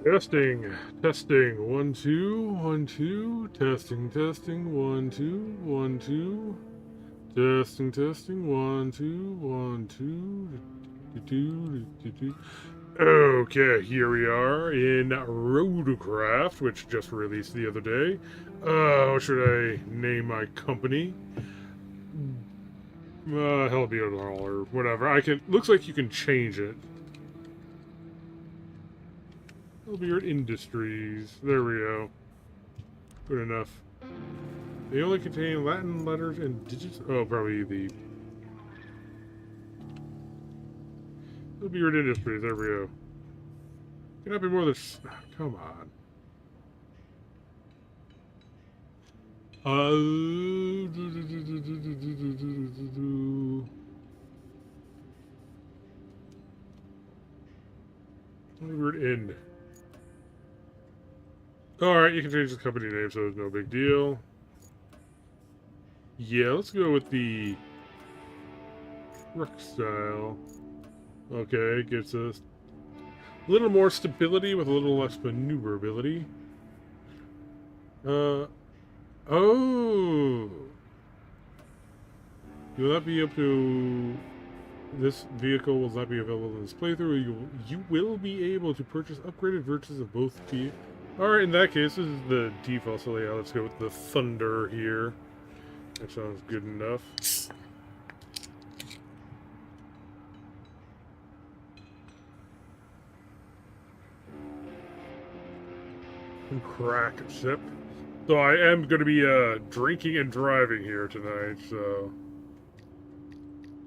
Testing, testing, 1 2 1 2, testing, testing, 1 2 1 2, testing, testing, 1 2 1 2, Okay, here we are in Roadcraft, which just released the other day. What should I name my company? Hellbeard or whatever. I can. Looks like you can change it. Hellbeard Industries. There we go. Good enough. They only contain Latin letters and digits. Oh, probably the Hellbeard Industries. There we go. Cannot be more than. Come on. Hellbeard Ind. Alright, you can change the company name, so it's no big deal. Yeah, let's go with the truck style. Okay, gives us a little more stability with a little less maneuverability. Oh! You will not be able to... This vehicle will not be available in this playthrough. You will be able to purchase upgraded versions of both vehicles. Alright, in that case, this is the default, so yeah, let's go with the Thunder here. That sounds good enough. Crack sip. So I am going to be drinking and driving here tonight, so...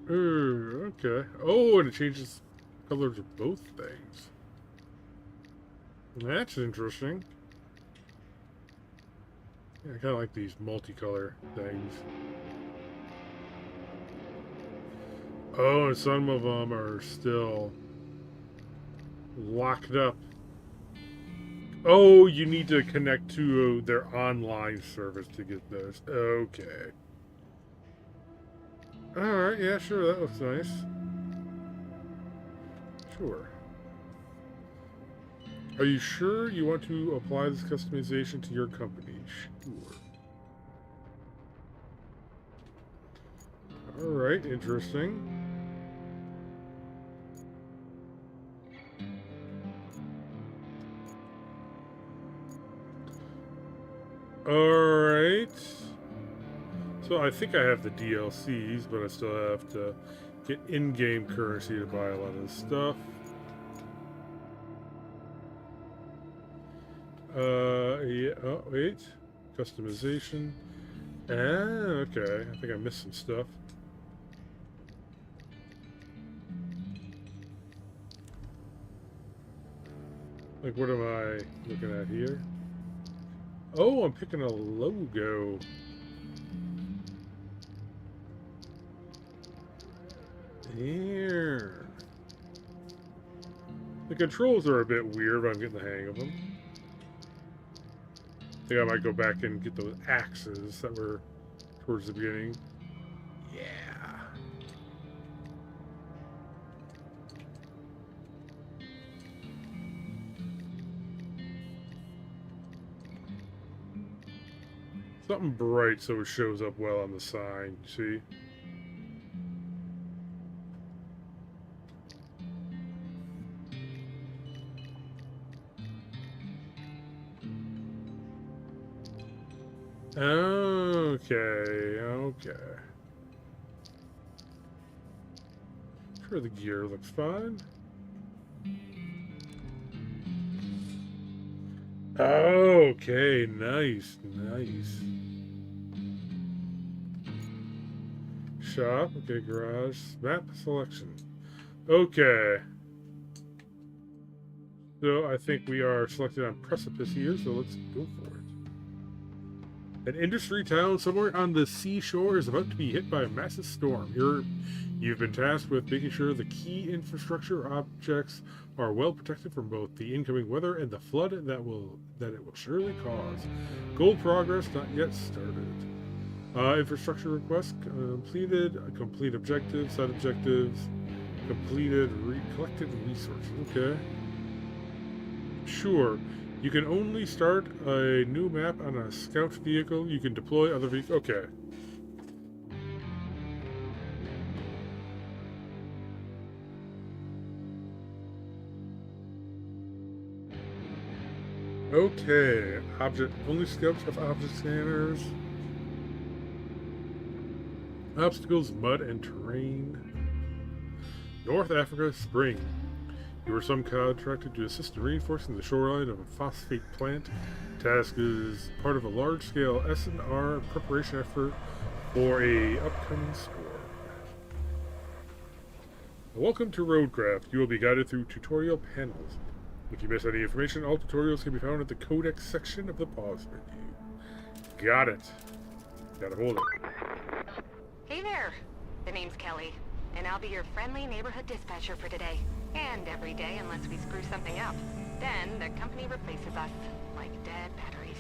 Ooh, okay. Oh, and it changes colors of both things. That's interesting. Yeah, I kind of like these multicolor things. Oh, and some of them are still locked up. Oh, you need to connect to their online service to get those. Okay. Alright, yeah, sure, that looks nice. Sure. Are you sure you want to apply this customization to your company? Sure. Alright, interesting. Alright. So I think I have the DLCs, but I still have to get in-game currency to buy a lot of this stuff. Yeah, oh, wait. Customization. Ah, okay. I think I missed some stuff. Like, what am I looking at here? Oh, I'm picking a logo. Here. The controls are a bit weird, but I'm getting the hang of them. I think I might go back and get those axes that were towards the beginning. Yeah. Something bright so it shows up well on the sign, see? Okay, okay. Sure, the gear looks fine. Okay, nice, nice. Shop, okay, garage, map selection. Okay. So I think we are selected on precipice here, so let's go for it. An industry town somewhere on the seashore is about to be hit by a massive storm. You've been tasked with making sure the key infrastructure objects are well protected from both the incoming weather and the flood that it will surely cause. Goal progress not yet started. Infrastructure request completed. Complete objectives. Side objectives completed. Collected resources. Okay. Sure. You can only start a new map on a scout vehicle. You can deploy other vehicles. Okay. Okay. Object. Only scouts have object scanners. Obstacles, mud, and terrain. North Africa, spring. You were contracted to assist in reinforcing the shoreline of a phosphate plant. Task is part of a large-scale S&R preparation effort for a upcoming storm. Welcome to Roadcraft. You will be guided through tutorial panels. If you miss any information, all tutorials can be found at the Codex section of the pause menu. Got it. Gotta hold it. Hey there. The name's Kelly, and I'll be your friendly neighborhood dispatcher for today. And every day unless we screw something up. Then the company replaces us, like dead batteries.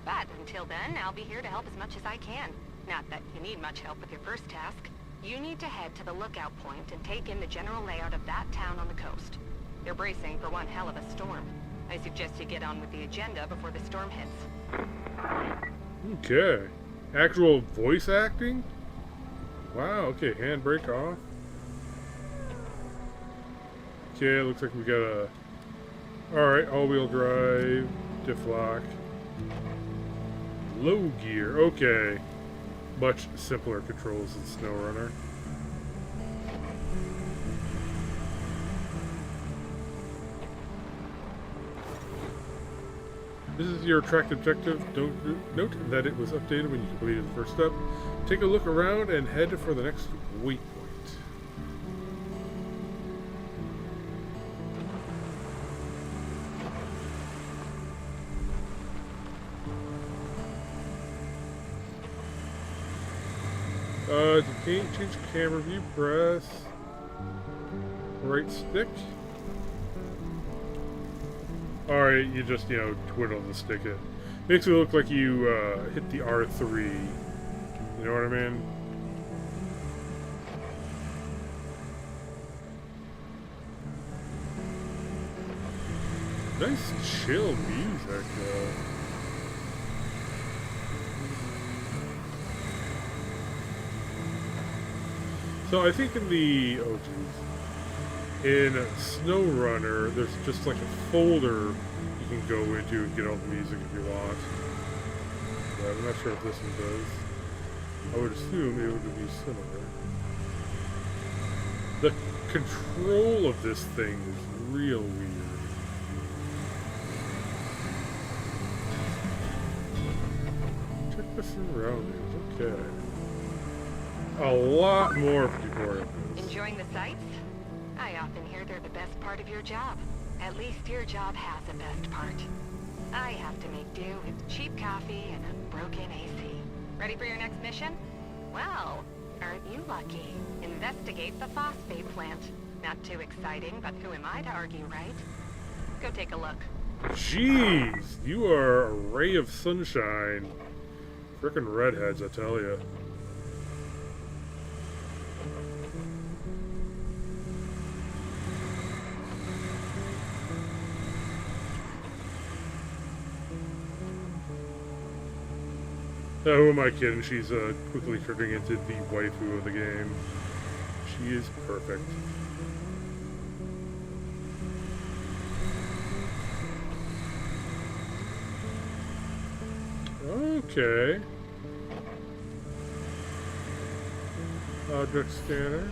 But until then, I'll be here to help as much as I can. Not that you need much help with your first task. You need to head to the lookout point and take in the general layout of that town on the coast. They're bracing for one hell of a storm. I suggest you get on with the agenda before the storm hits. Okay. Actual voice acting? Wow, okay, handbrake off. Okay, looks like we got a... Alright, all-wheel drive, diff lock. Low gear, okay. Much simpler controls than SnowRunner. This is your tracked objective. Note that it was updated when you completed the first step. Take a look around and head for the next waypoint. To change camera view, press right stick. Alright, you just, twiddle the stick. It makes it look like you hit the R3. You know what I mean? Nice chill music, though. So I think in the, in SnowRunner, there's just like a folder you can go into and get all the music if you want. But I'm not sure if this one does. I would assume it would be similar. The control of this thing is real weird. Check the surroundings, okay. A lot more tutorials. Enjoying the sights? I often hear they're the best part of your job. At least your job has a best part. I have to make do with cheap coffee and a broken AC. Ready for your next mission? Well, aren't you lucky? Investigate the phosphate plant. Not too exciting, but who am I to argue, right? Go take a look. Jeez, you are a ray of sunshine. Frickin' redheads, I tell ya. Oh, who am I kidding? She's quickly turning into the waifu of the game. She is perfect. Okay. Object scanner.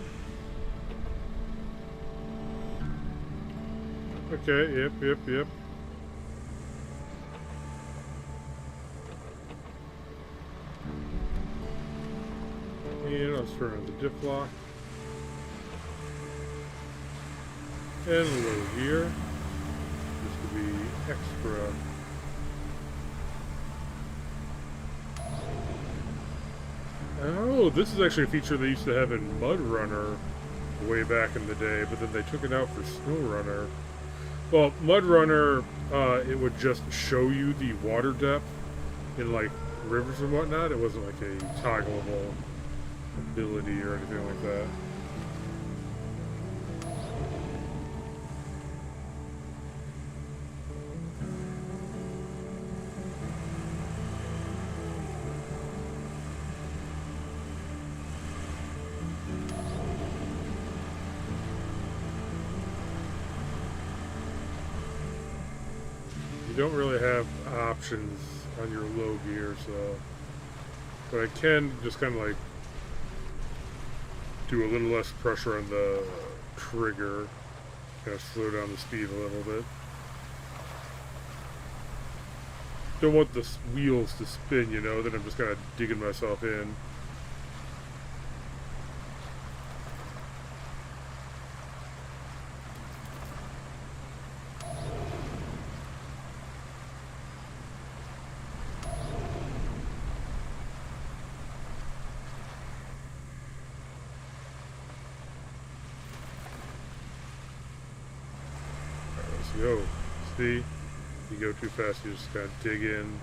Okay, yep. And I'll turn on the diff lock. And low gear. This will be extra. Oh, this is actually a feature they used to have in MudRunner way back in the day, but then they took it out for SnowRunner. Well, MudRunner, it would just show you the water depth in, like, rivers and whatnot. It wasn't like a toggleable ability or anything like that. don't really have options on your low gear, so... But I can just kind of like do a little less pressure on the trigger. Kind of slow down the speed a little bit. Don't want the wheels to spin, you know, then I'm just kind of digging myself in. Go. See? You go too fast, you just kind of dig in.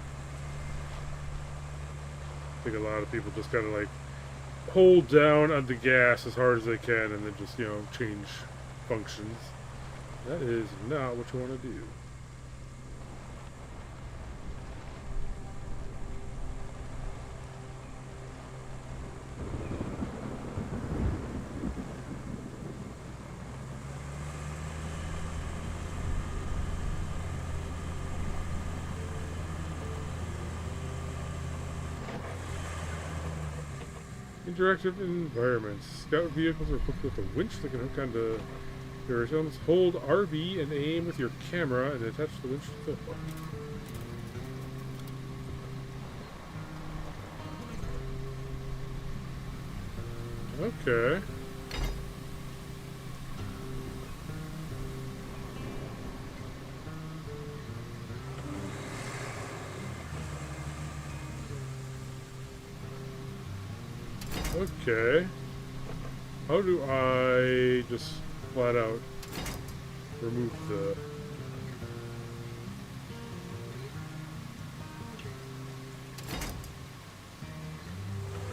I think a lot of people just kind of like hold down on the gas as hard as they can and then just, you know, change functions. That is not what you want to do. Interactive environments. Scout vehicles are equipped with a winch that can hook onto various elements. Hold RB and aim with your camera and attach the winch to the hook. Okay. Okay. How do I just flat out remove the...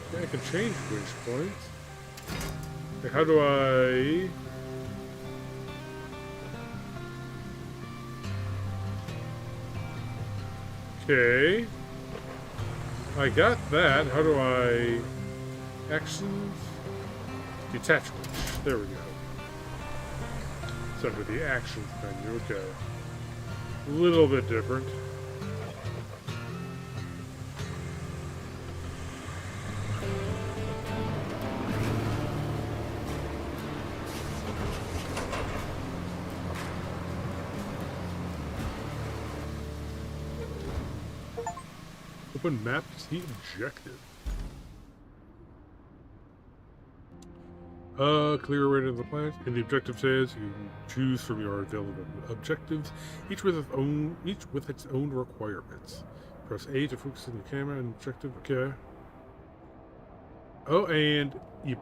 Okay, I can change winch points. Okay, how do I... Okay. I got that. How do I... Actions? Detach winch. There we go. It's under the actions menu. Okay. A little bit different. Open map to see objective. Clear away to the planet. And the objective says you choose from your available objectives, each with its own requirements. Press A to focus on the camera and objective. Okay. Oh, and you.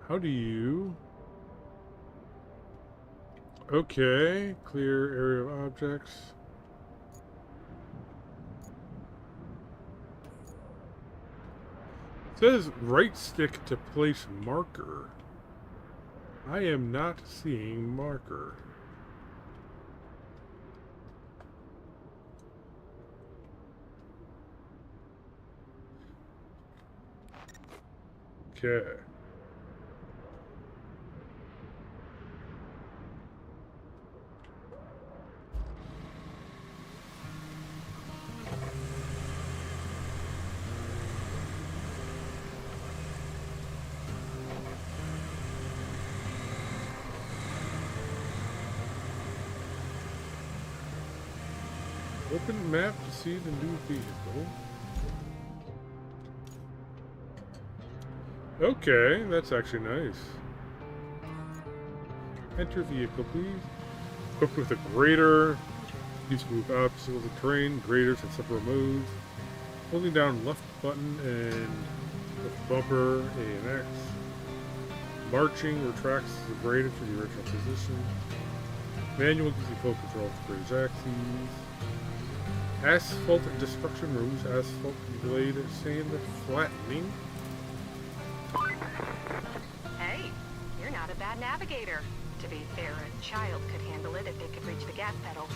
How do you? Okay. Clear area of objects. It says right stick to place marker. I am not seeing marker. Okay. Open map to see the new vehicle. Okay, that's actually nice. Enter vehicle, please. Equipped with a grader. Use to move obstacles of terrain. Graders in separate modes. Holding down left button and left bumper, A and X. Marching retracts the grader to the original position. Manual gives you full control of the grader's axes. Asphalt destruction removes asphalt blade sand flattening. Hey, you're not a bad navigator. To be fair, a child could handle it if they could reach the gas pedal.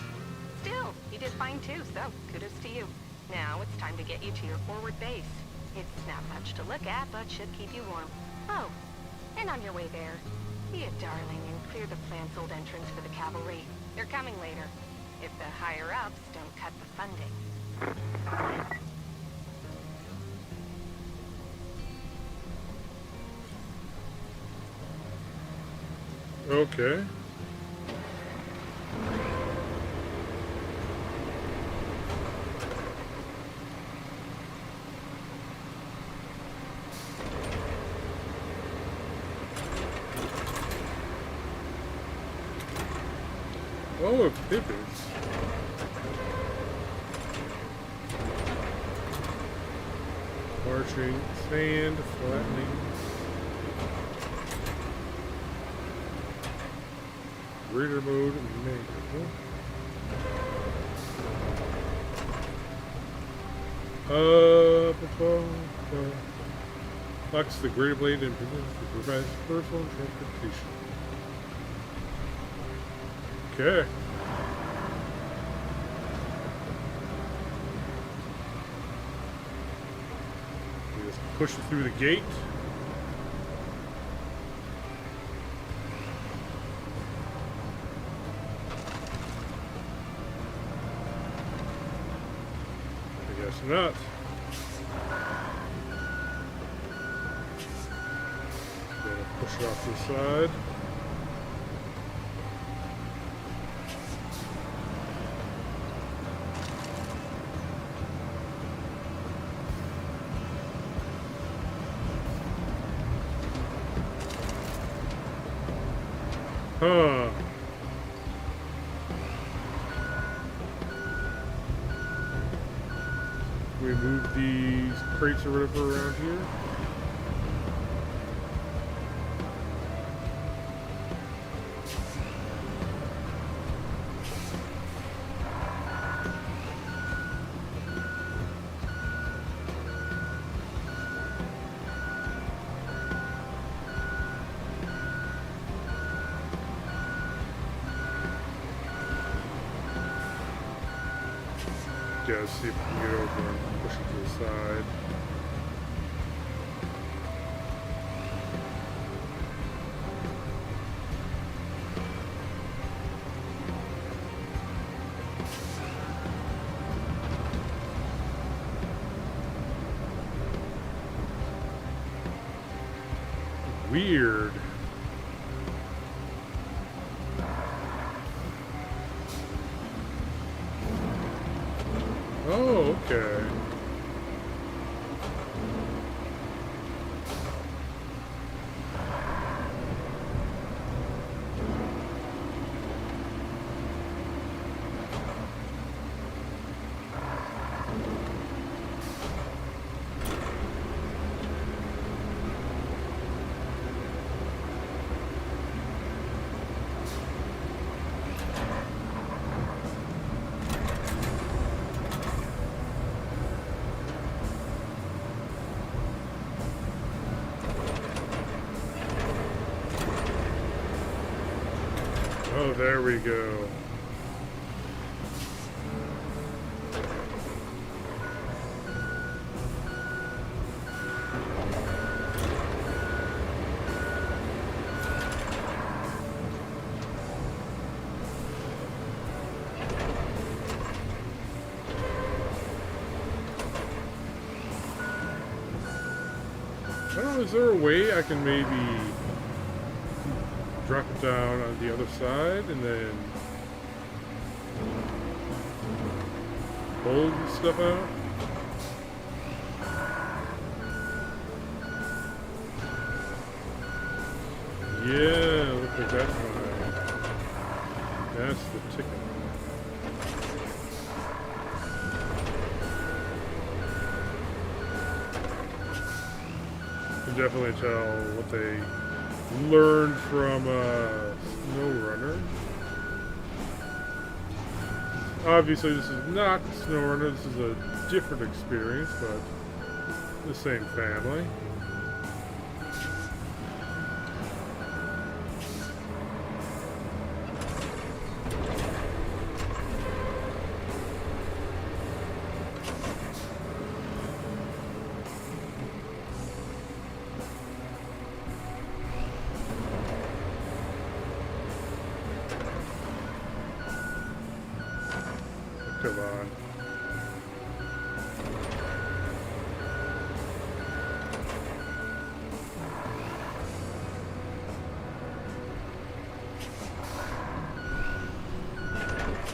Still, you did fine too, so kudos to you. Now it's time to get you to your forward base. It's not much to look at, but should keep you warm. Oh, and on your way there, Be a darling and clear the plant-sold entrance for the cavalry. They're coming later. If the higher-ups don't cut the funding. Okay. Oh, it pivots. Marching, sand, flattening. Reader mode, manual. Locks the greater blade in position to provide personal transportation. Okay. We just push it through the gate. I guess not. Gonna push it off to the side. Huh. We move these crates or whatever around here. Yeah, let's see if we can get over and push it to the side. Weird. Oh, okay. Oh, there we go. I don't know, is there a way I can maybe drop it down on the other side and then pull the stuff out? Yeah, looks like that's fine. That's the ticket. You can definitely tell what they learned from SnowRunner. Obviously this is not SnowRunner, this is a different experience, but the same family. Come on.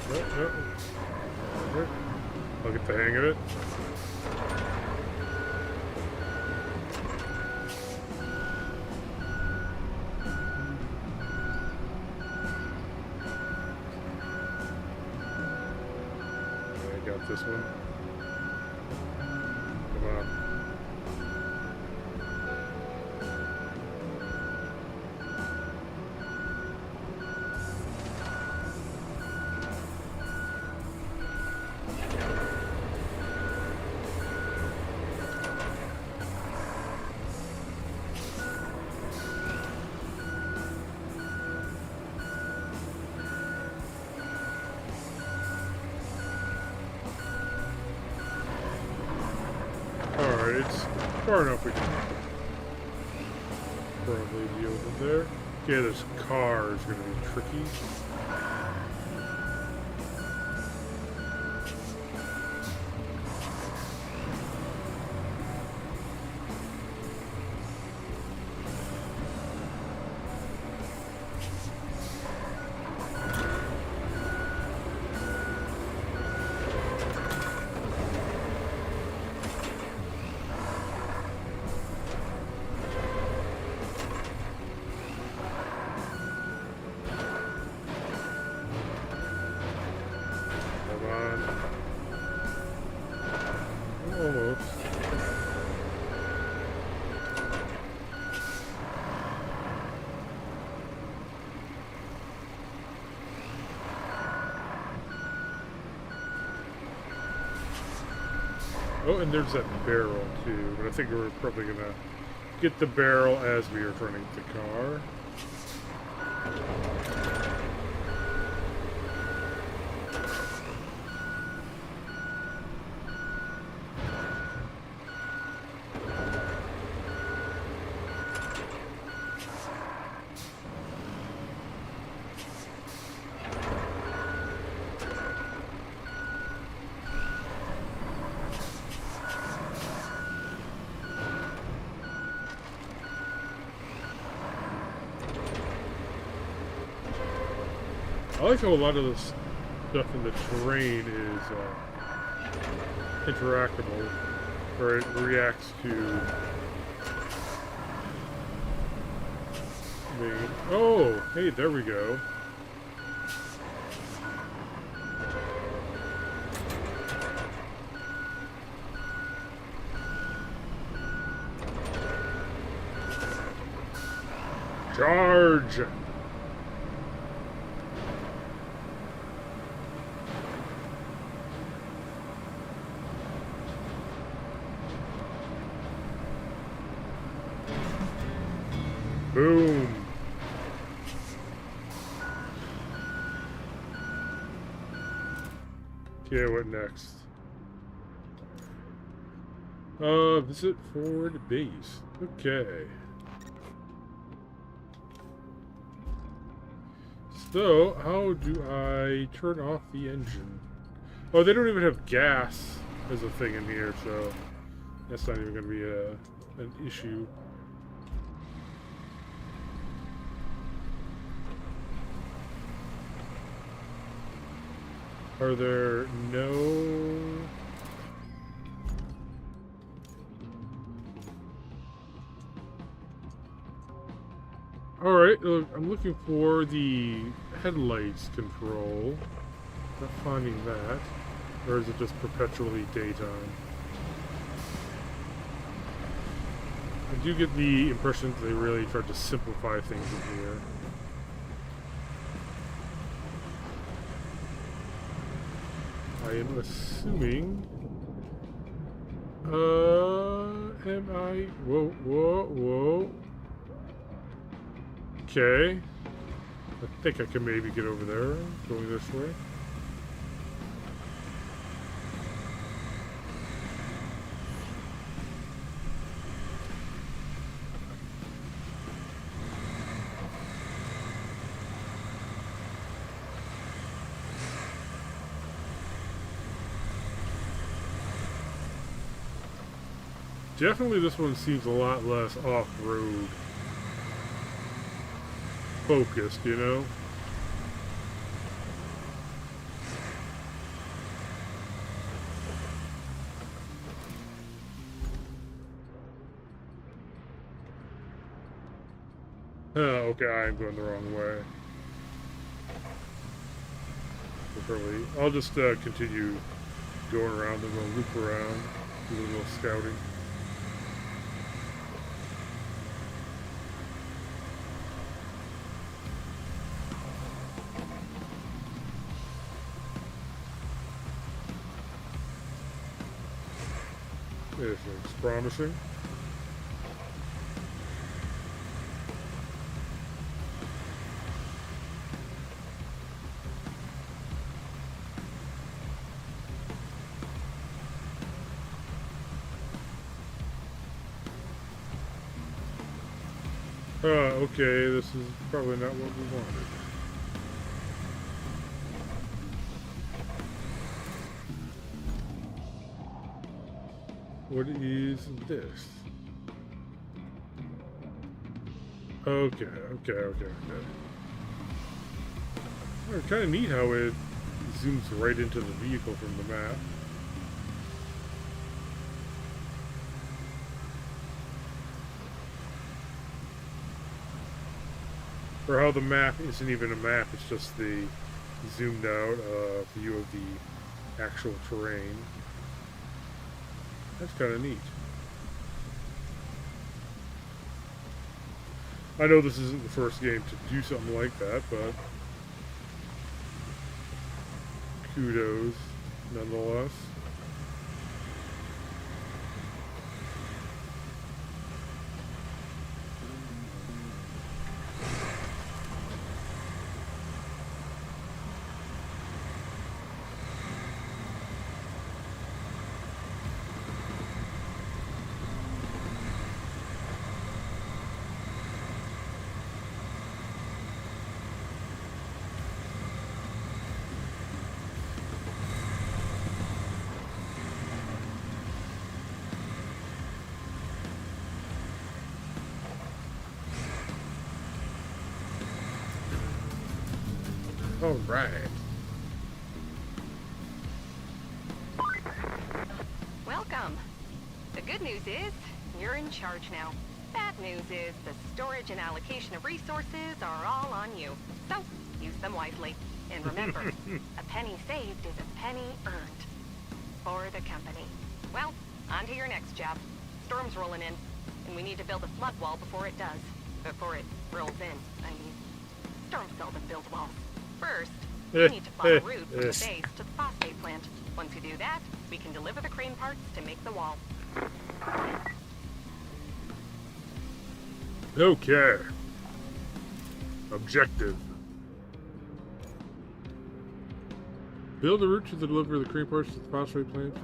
No. I'll get the hang of it. I got this one. Come on. Alright, it's far enough we can probably deal with it there. Okay, this car is going to be tricky. Almost. Oh, and there's that barrel too, but I think we're probably gonna get the barrel as we are turning the car. I like how a lot of this stuff in the terrain is interactable, or it reacts to me. Oh, hey, there we go. Charge! Boom. Okay, what next? Visit forward base. Okay. So, how do I turn off the engine? Oh, they don't even have gas as a thing in here, so that's not even going to be an issue. Are there no... Alright, I'm looking for the headlights control. Not finding that. Or is it just perpetually daytime? I do get the impression that they really tried to simplify things in here. I am assuming... am I... Whoa. Okay. I think I can maybe get over there, going this way. Definitely this one seems a lot less off-road focused, you know? Oh, okay, I'm going the wrong way. Probably. I'll just continue going around and we'll loop around, do a little scouting. This looks promising. Okay, this is probably not what we wanted. What is this? Okay. Oh, kind of neat how it zooms right into the vehicle from the map. Or how the map isn't even a map, it's just the zoomed out view of the actual terrain. That's kind of neat. I know this isn't the first game to do something like that, but kudos nonetheless. All right. Welcome. The good news is, you're in charge now. Bad news is, the storage and allocation of resources are all on you. So, use them wisely. And remember, a penny saved is a penny earned. For the company. Well, on to your next job. Storm's rolling in, and we need to build a flood wall before it does. Before it rolls in, I mean. Storm seldom builds walls. First, we need to plot a route from the base to the phosphate plant. Once we do that, we can deliver the crane parts to make the wall. Okay. Objective. Build a route to deliver the crane parts to the phosphate plant.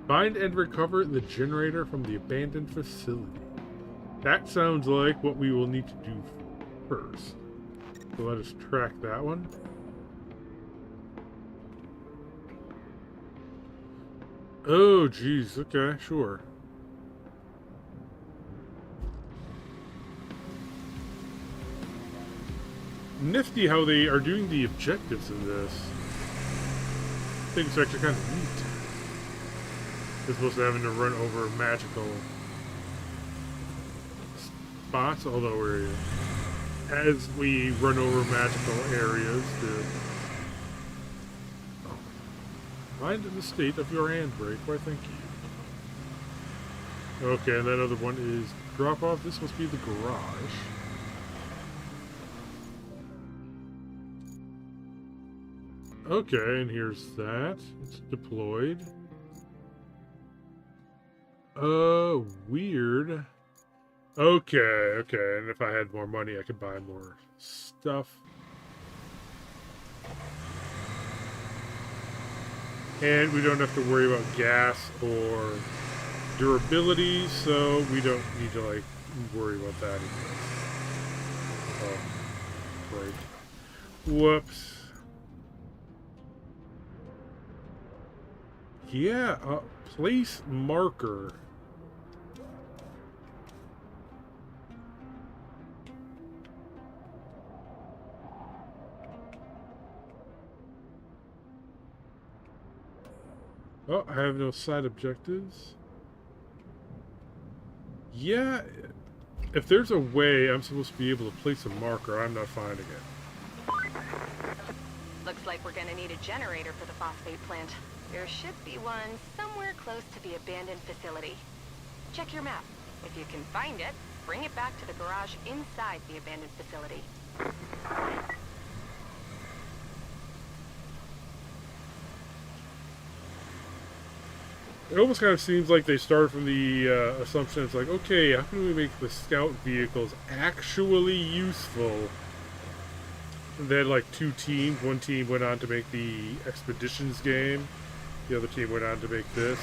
Find and recover the generator from the abandoned facility. That sounds like what we will need to do first. So let us track that one. Oh, geez. Okay, sure. Nifty how they are doing the objectives in this. I think it's actually kind of neat. As opposed to having to run over magical spots, although we're... as we run over magical areas to find the state of your handbrake. Why, thank you. Okay, and that other one is drop off. This must be the garage. Okay, and here's that. It's deployed. Weird. Okay, and if I had more money, I could buy more stuff. And we don't have to worry about gas or durability, so we don't need to, like, worry about that anymore. Oh, great. Whoops. Yeah, place marker. Oh, I have no side objectives. Yeah, if there's a way I'm supposed to be able to place a marker, I'm not finding it. Looks like we're gonna need a generator for the phosphate plant. There should be one somewhere close to the abandoned facility. Check your map. If you can find it, bring it back to the garage inside the abandoned facility. It almost kind of seems like they start from the assumption it's like, okay, how can we make the scout vehicles actually useful? And they had like two teams. One team went on to make the Expeditions game. The other team went on to make this.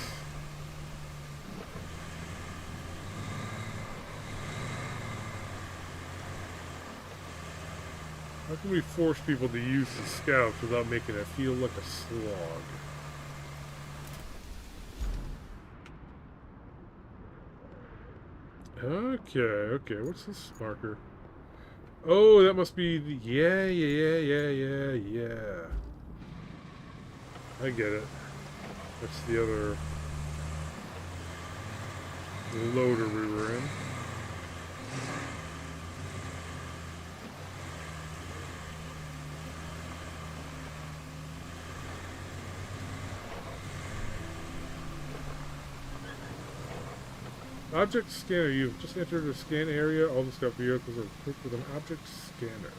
How can we force people to use the scouts without making it feel like a slog? Okay, what's this marker? Oh, that must be the... Yeah. I get it. That's the other loader we were in. Object scanner. You've just entered a scan area. All the scout vehicles are equipped with an object scanner.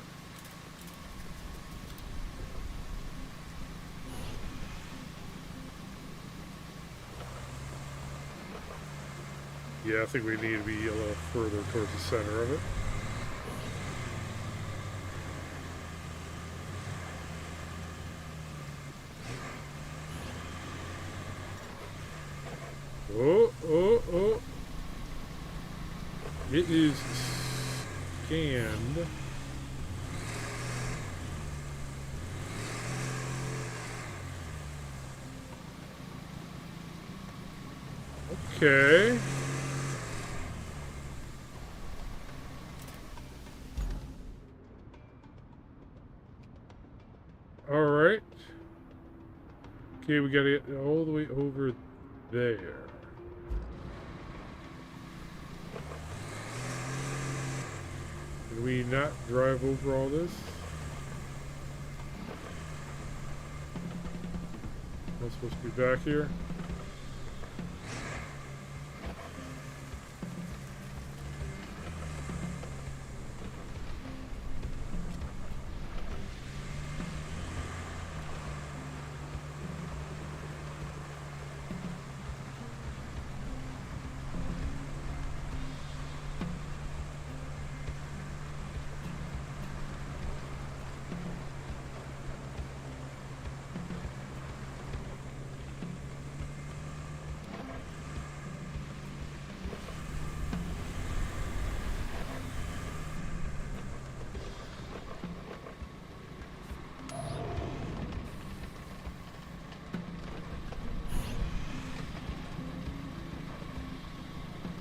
Yeah, I think we need to be a little further towards the center of it. Oh. It is scanned. Okay. Alright. Okay, we gotta get all the way over there. Can we not drive over all this? Am I supposed to be back here?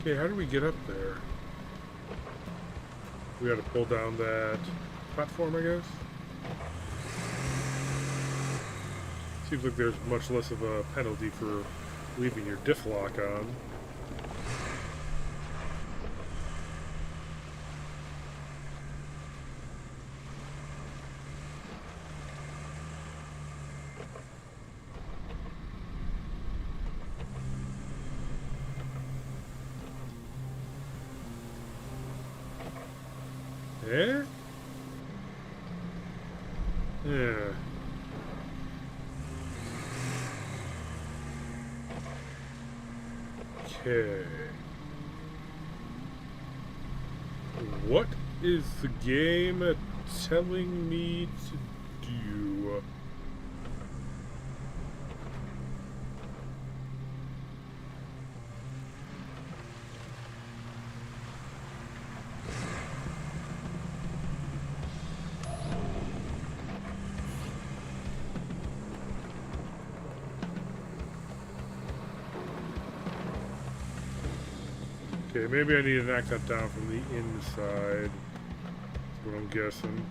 Okay, how do we get up there? We gotta pull down that platform, I guess? Seems like there's much less of a penalty for leaving your diff lock on. Eh? Yeah. Okay. What is the game telling me to do? Okay, maybe I need to knock that down from the inside. That's what I'm guessing.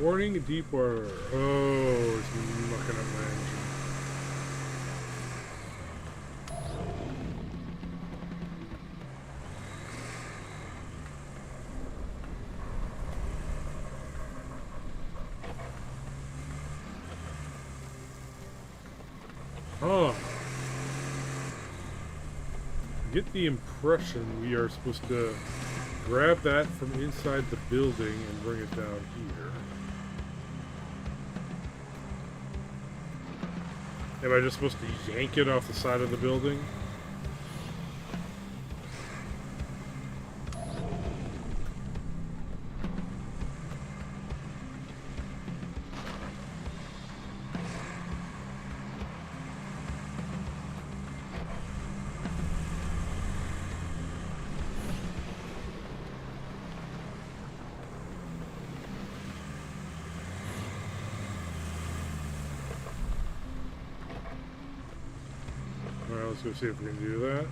Warning, deep water. Oh, it's mucking up my engine. Huh. Get the impression we are supposed to grab that from inside the building and bring it down here. Am I just supposed to yank it off the side of the building? Alright, let's go see if we can do that.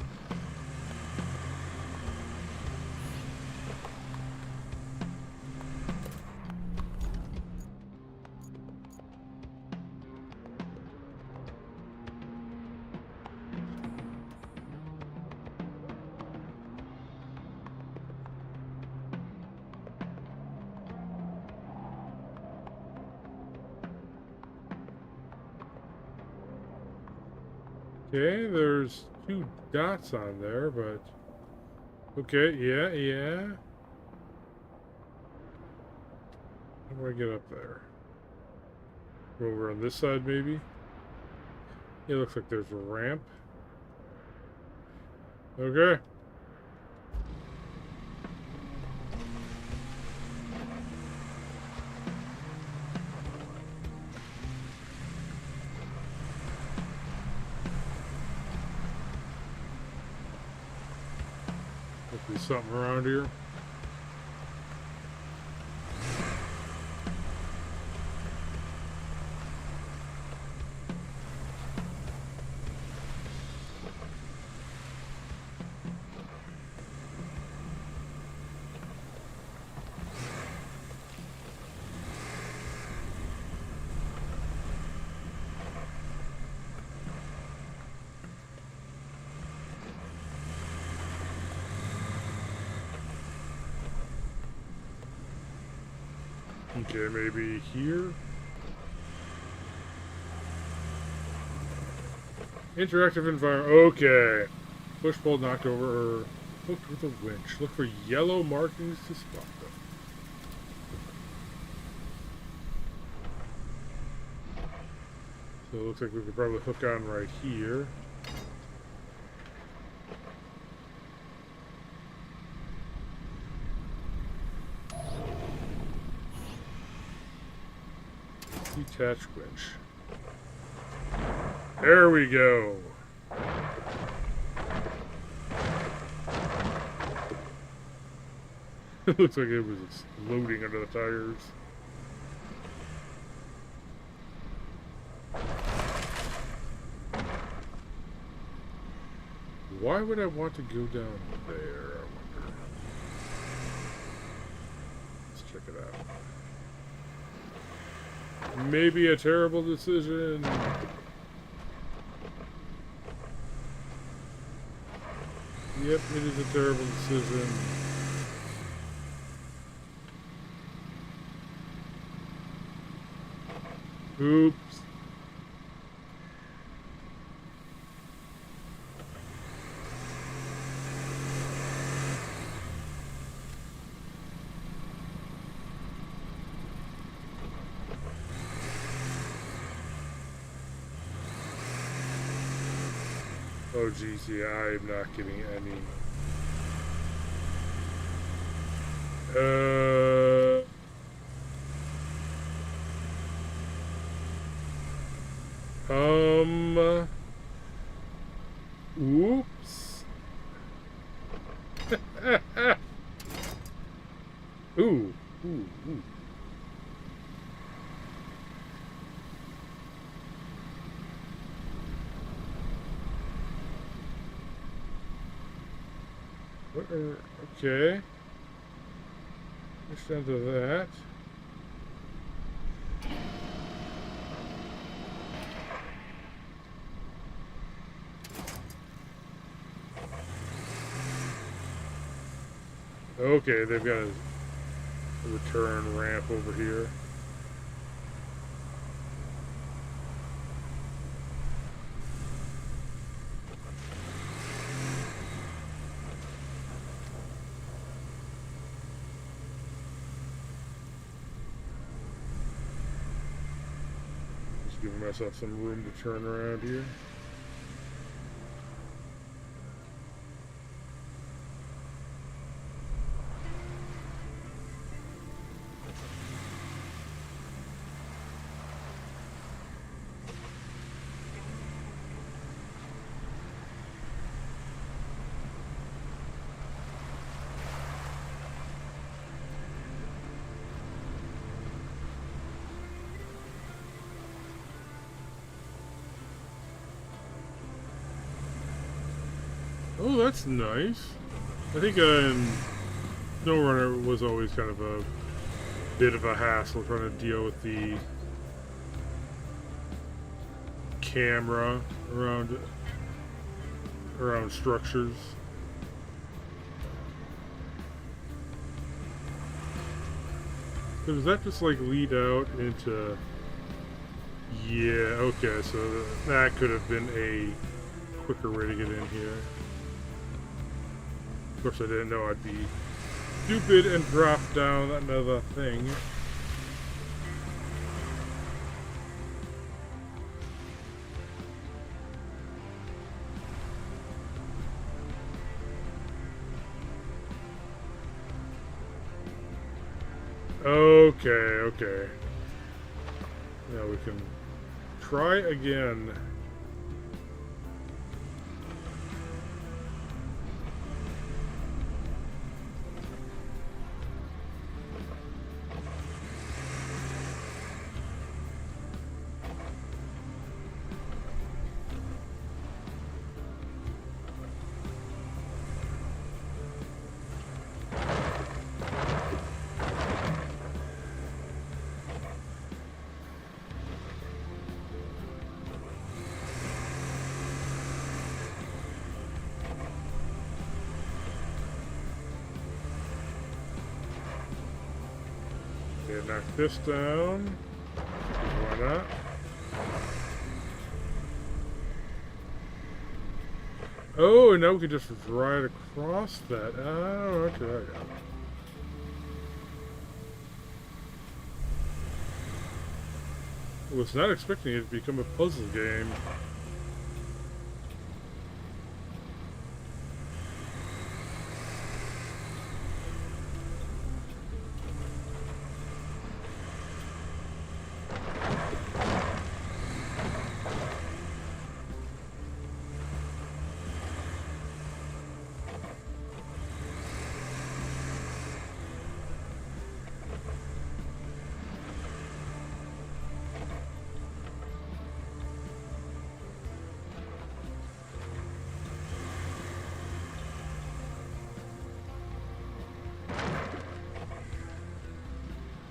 Okay, there's 2 dots on there, but... Okay, yeah. How do I get up there? Go over on this side, maybe? It looks like there's a ramp. Okay. Hopefully something around here. Okay, maybe here. Interactive environment. Okay. Push pull knocked over or hooked with a winch. Look for yellow markings to spot them. So it looks like we could probably hook on right here. Detach winch. There we go. It looks like it was exploding under the tires. Why would I want to go down there, I wonder? Let's check it out. Maybe a terrible decision. Yep, it is a terrible decision. Oops. Oh geez, yeah, I am not getting any. Oops. Ooh. What are, okay. Push down to that. Okay, they've got a return ramp over here. Just giving myself some room to turn around here. Oh, that's nice. I think SnowRunner was always kind of a bit of a hassle trying to deal with the camera around structures. So does that just like lead out into... Yeah, okay, so that could have been a quicker way to get in here. Of course, I didn't know I'd be stupid and drop down another thing. Okay. Now we can try again. Okay, knock this down. Why not? Oh, and now we can just ride across that. Oh, okay. I was not expecting it to become a puzzle game.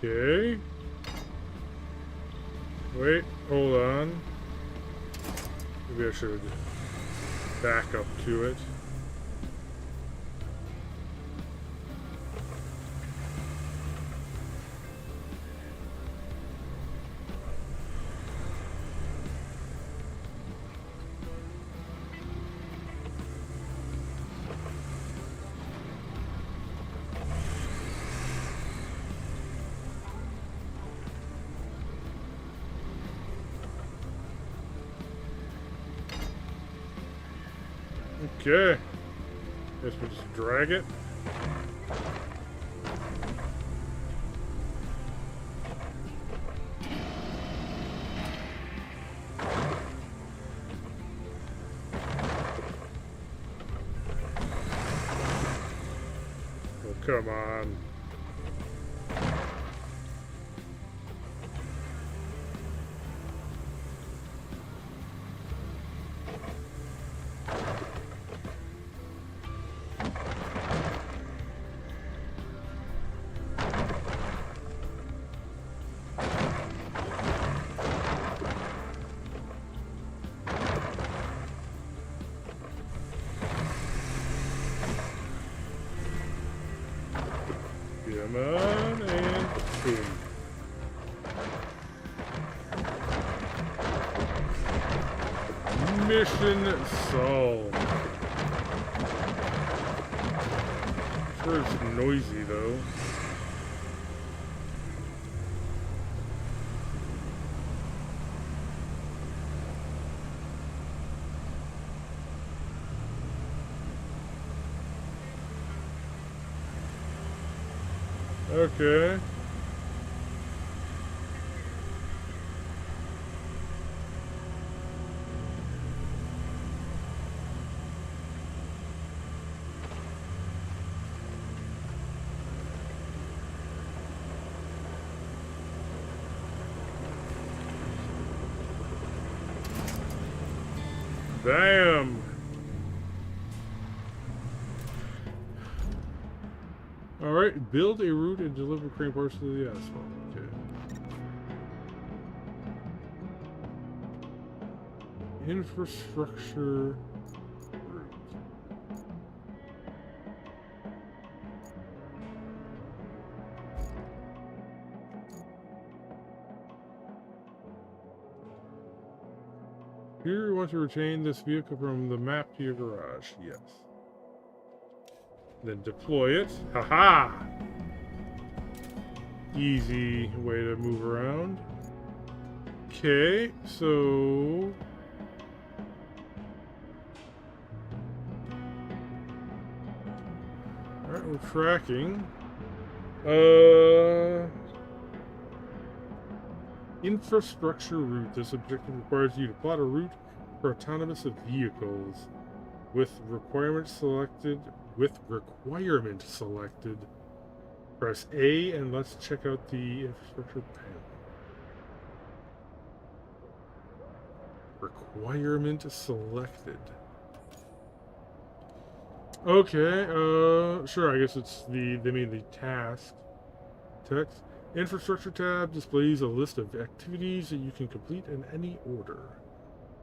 Okay. Wait, hold on. Maybe I should back up to it. Okay. Guess we just drag it. Oh, come on. down, and boom. Mission solved. Sure, it's noisy though. Okay. Bam! Alright, build a route and deliver crane parts to the asphalt. Okay. Infrastructure route. Here you want to retain this vehicle from the map to your garage. Yes. Then deploy it. Haha! Easy way to move around. Okay, so... Alright, we're tracking. Infrastructure route. This objective requires you to plot a route for autonomous vehicles with requirement selected. Press A and let's check out the infrastructure panel. Requirement selected. Okay, sure, I guess it's they mean the task. Text. Infrastructure tab displays a list of activities that you can complete in any order.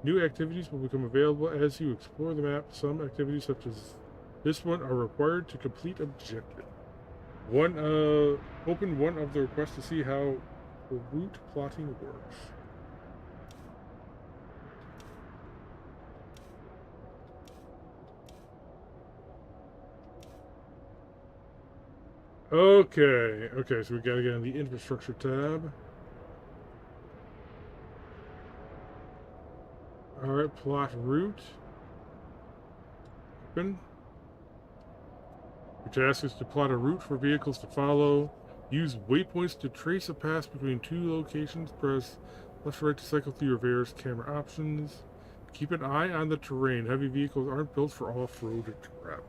New activities will become available as you explore the map. Some activities, such as this one, are required to complete objective. Open one of the requests to see how route plotting works. Okay, so we gotta get on the infrastructure tab. Alright, plot route. Open. Your task is to plot a route for vehicles to follow. Use waypoints to trace a path between two locations. Press left or right to cycle through your various camera options. Keep an eye on the terrain. Heavy vehicles aren't built for off-road travel.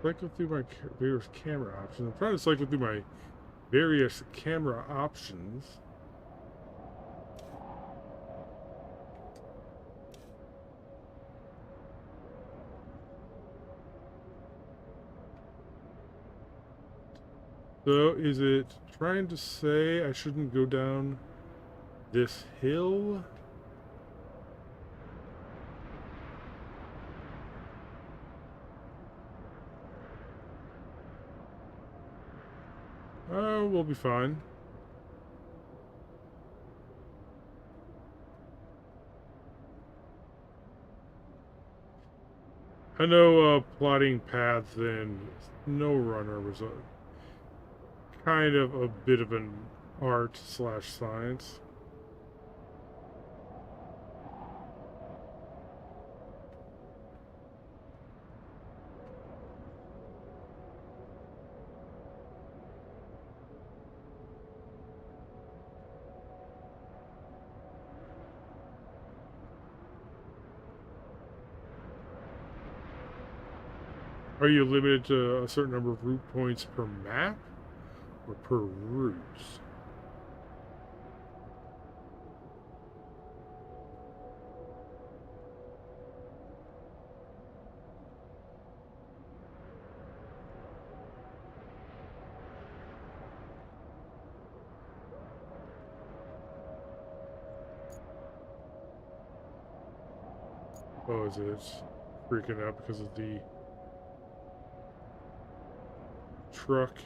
Cycle through my various camera options. I'm trying to cycle through my various camera options. So, is it trying to say I shouldn't go down this hill? Oh, we'll be fine. I know plotting paths in SnowRunner was a kind of a bit of an art/science. Are you limited to a certain number of route points per map? Or per route? Oh, is it freaking out because of the truck?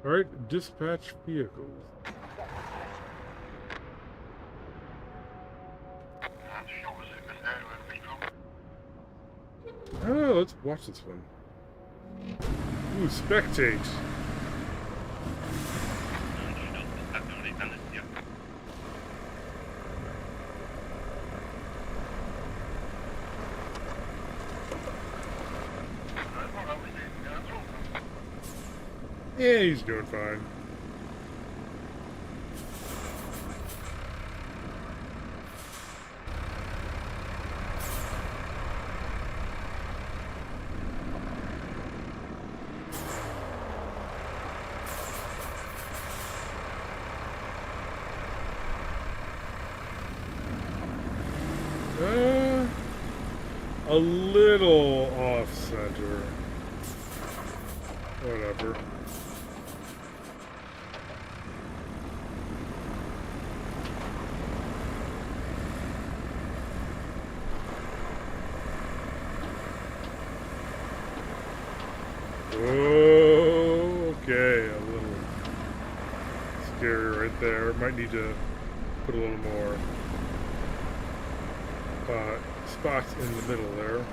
Alright, dispatch vehicles. Oh, let's watch this one. Ooh, spectate. Yeah, he's doing fine. A little off center. Whatever. Oh, okay, a little scary right there. Might need to put a little more spots in the middle there.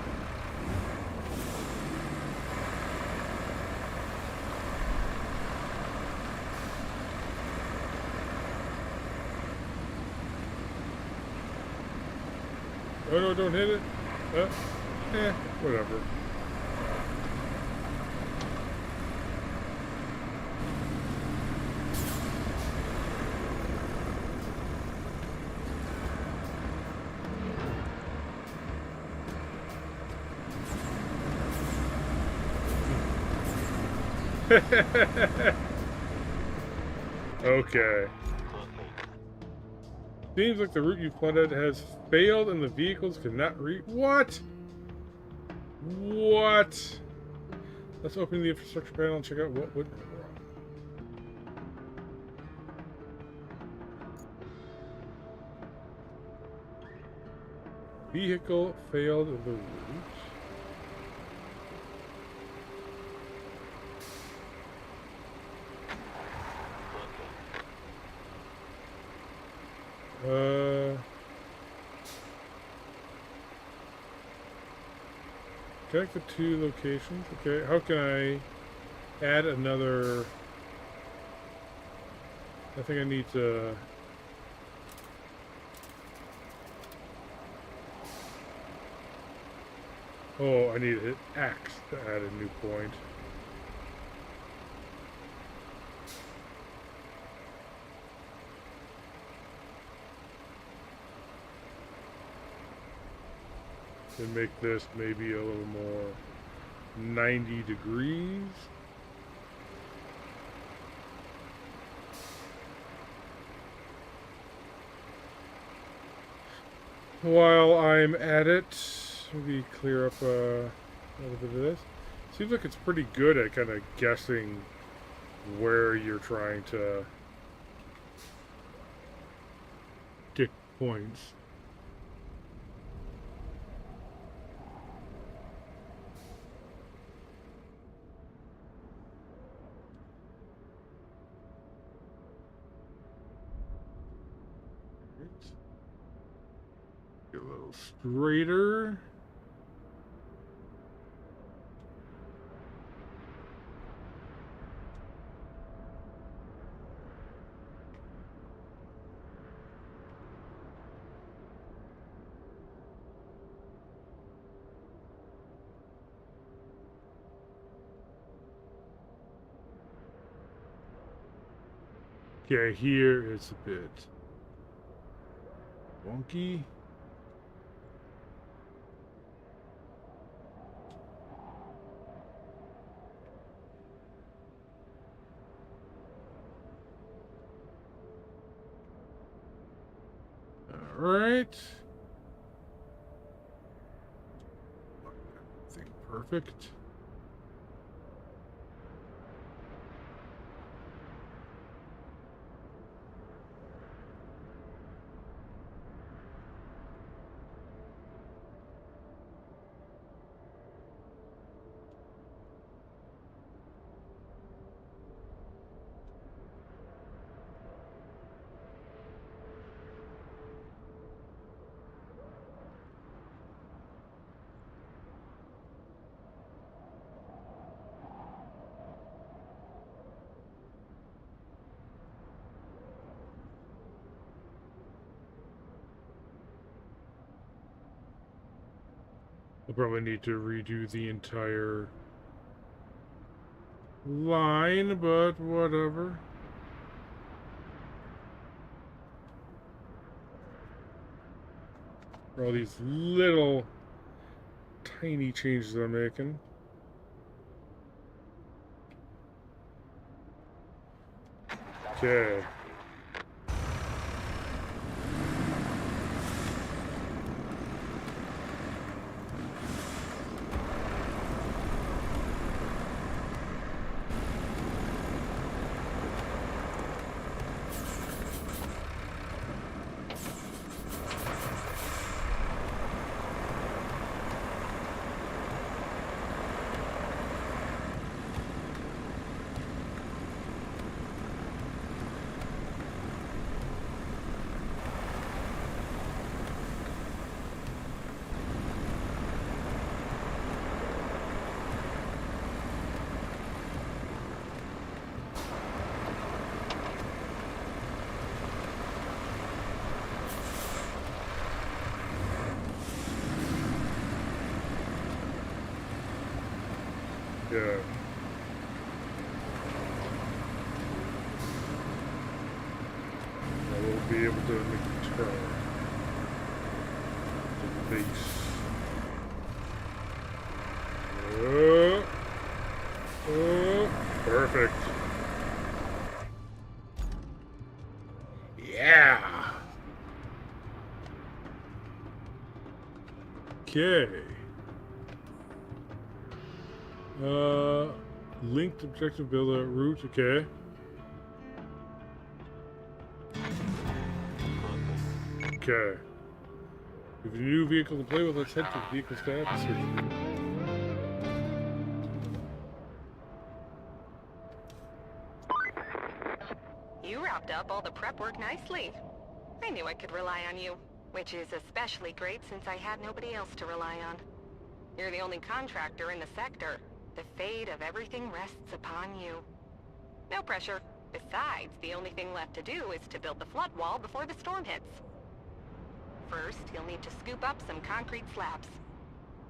Oh no, don't hit it. Whatever. Okay. Seems like the route you plotted has failed and the vehicles cannot reach. What? What? Let's open the infrastructure panel and check out what went wrong. Vehicle failed the route. Connect the two locations. Okay, how can I add another? I think I need to. Oh, I need to hit X to add a new point. And make this maybe a little more 90 degrees. While I'm at it, maybe clear up a little bit of this. Seems like it's pretty good at kind of guessing where you're trying to get points. Get a little straighter. Okay, here it's a bit wonky. All right. I think perfect. I'll probably need to redo the entire line, but whatever. For all these little tiny changes I'm making. Okay. Yeah. I will be able to make a turn to the base. Perfect. Yeah. Okay. Linked objective builder route. Okay. Okay. We have a new vehicle to play with. Let's head to the vehicle tab and search. You wrapped up all the prep work nicely. I knew I could rely on you, which is especially great since I had nobody else to rely on. You're the only contractor in the sector. The fate of everything rests upon you. No pressure. Besides, the only thing left to do is to build the flood wall before the storm hits. First, you'll need to scoop up some concrete slabs.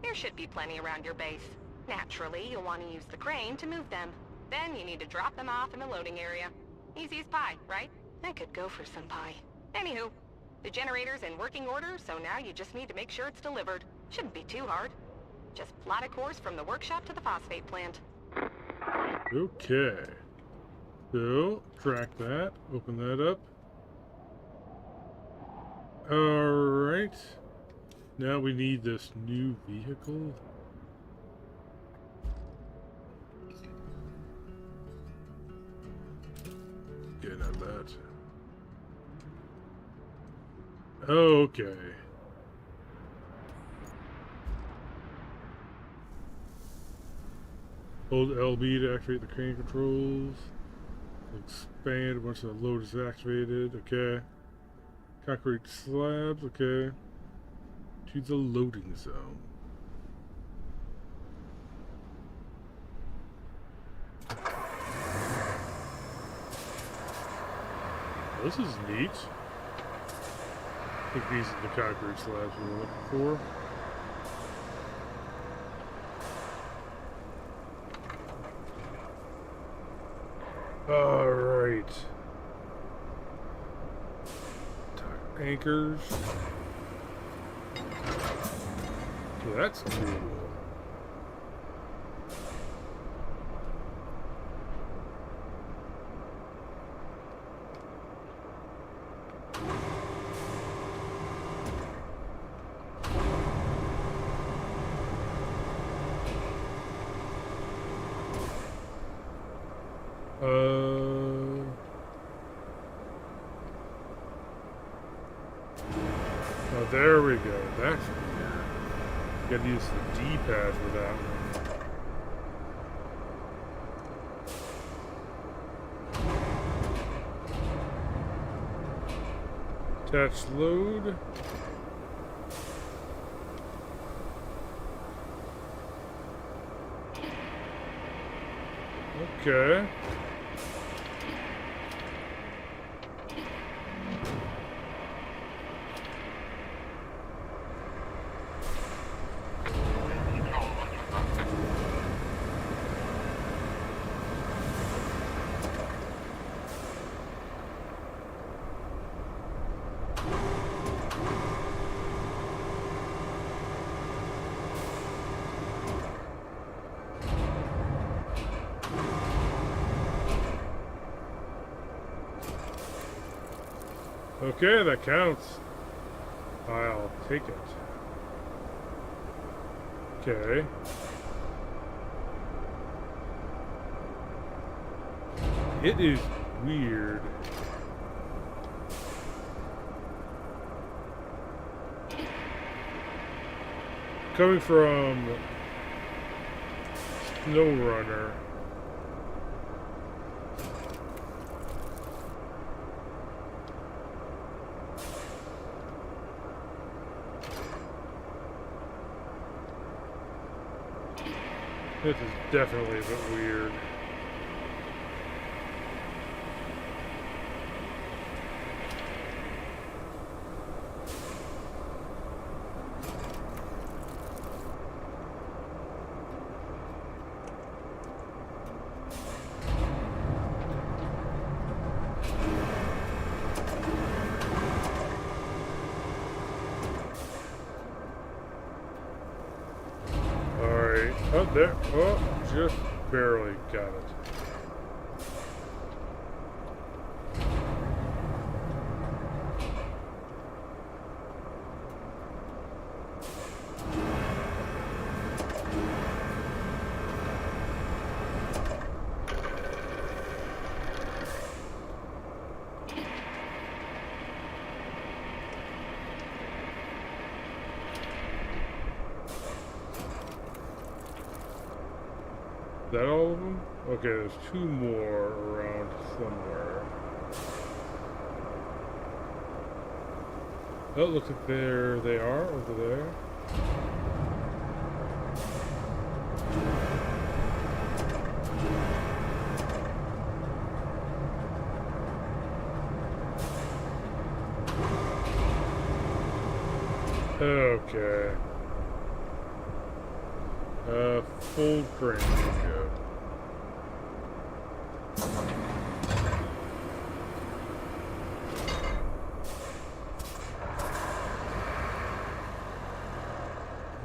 There should be plenty around your base. Naturally, you'll want to use the crane to move them. Then you need to drop them off in the loading area. Easy as pie, right? I could go for some pie. Anywho, the generator's in working order, so now you just need to make sure it's delivered. Shouldn't be too hard. Just plot a course from the workshop to the phosphate plant. Okay. So, track that. Open that up. Alright. Now we need this new vehicle. Getting at that. Okay. Hold LB to activate the crane controls. Expand once the load is activated. Okay. Concrete slabs. Okay. To the loading zone. This is neat. I think these are the concrete slabs we were looking for. All right. Anchors. So that's cool. Oh, there we go. That's weird. Gotta use the D-pad for that one. Attach load. Okay. Okay, that counts. I'll take it. Okay. It is weird. Coming from SnowRunner. This is definitely a bit weird. Oh, there. Oh, just barely got it. Is that all of them? Okay, there's two more around somewhere. Oh, looks like there they are over there. Okay. Full crane, go.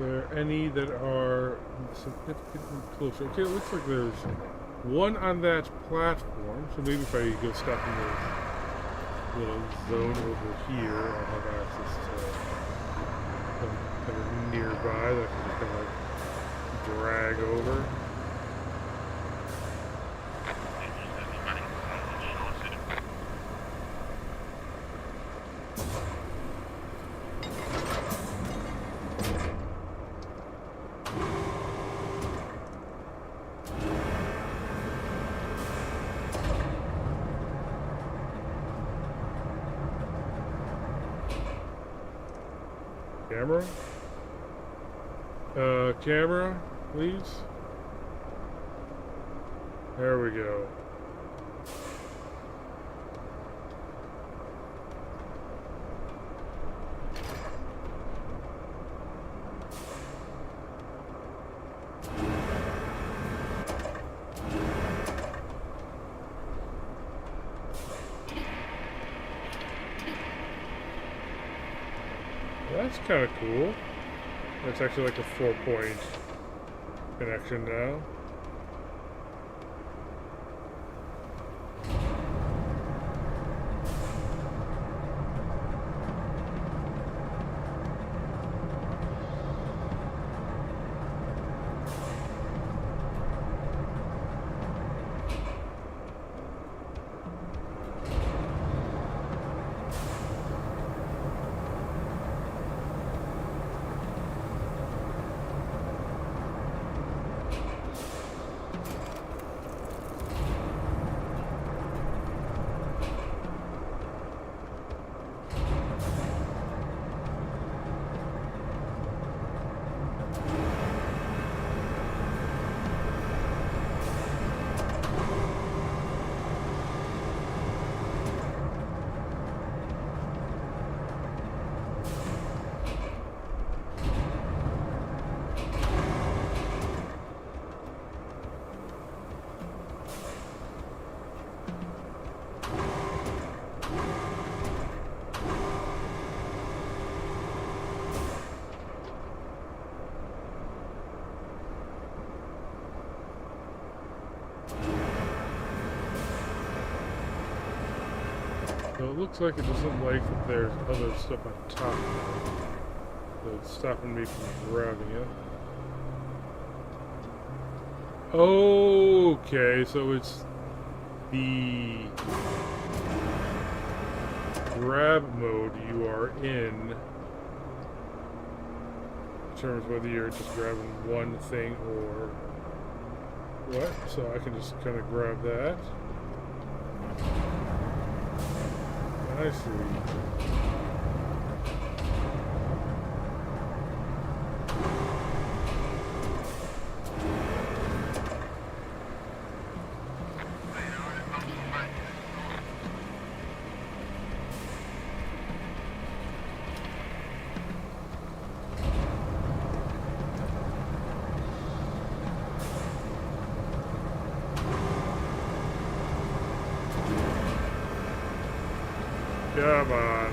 There any that are significantly closer? Okay, it looks like there's one on that platform, so maybe if I go stop in this little zone over here, I'll have access to some kind of nearby that I can just kind of like drag over. Camera? Camera, please. There we go. That's kind of cool. That's actually like a 4-point connection now. So it looks like it doesn't like that there's other stuff on top of it. So it's stopping me from grabbing it. Okay, so it's the grab mode you are in determines whether you're just grabbing one thing or what. So I can just kind of grab that. I see. Come on.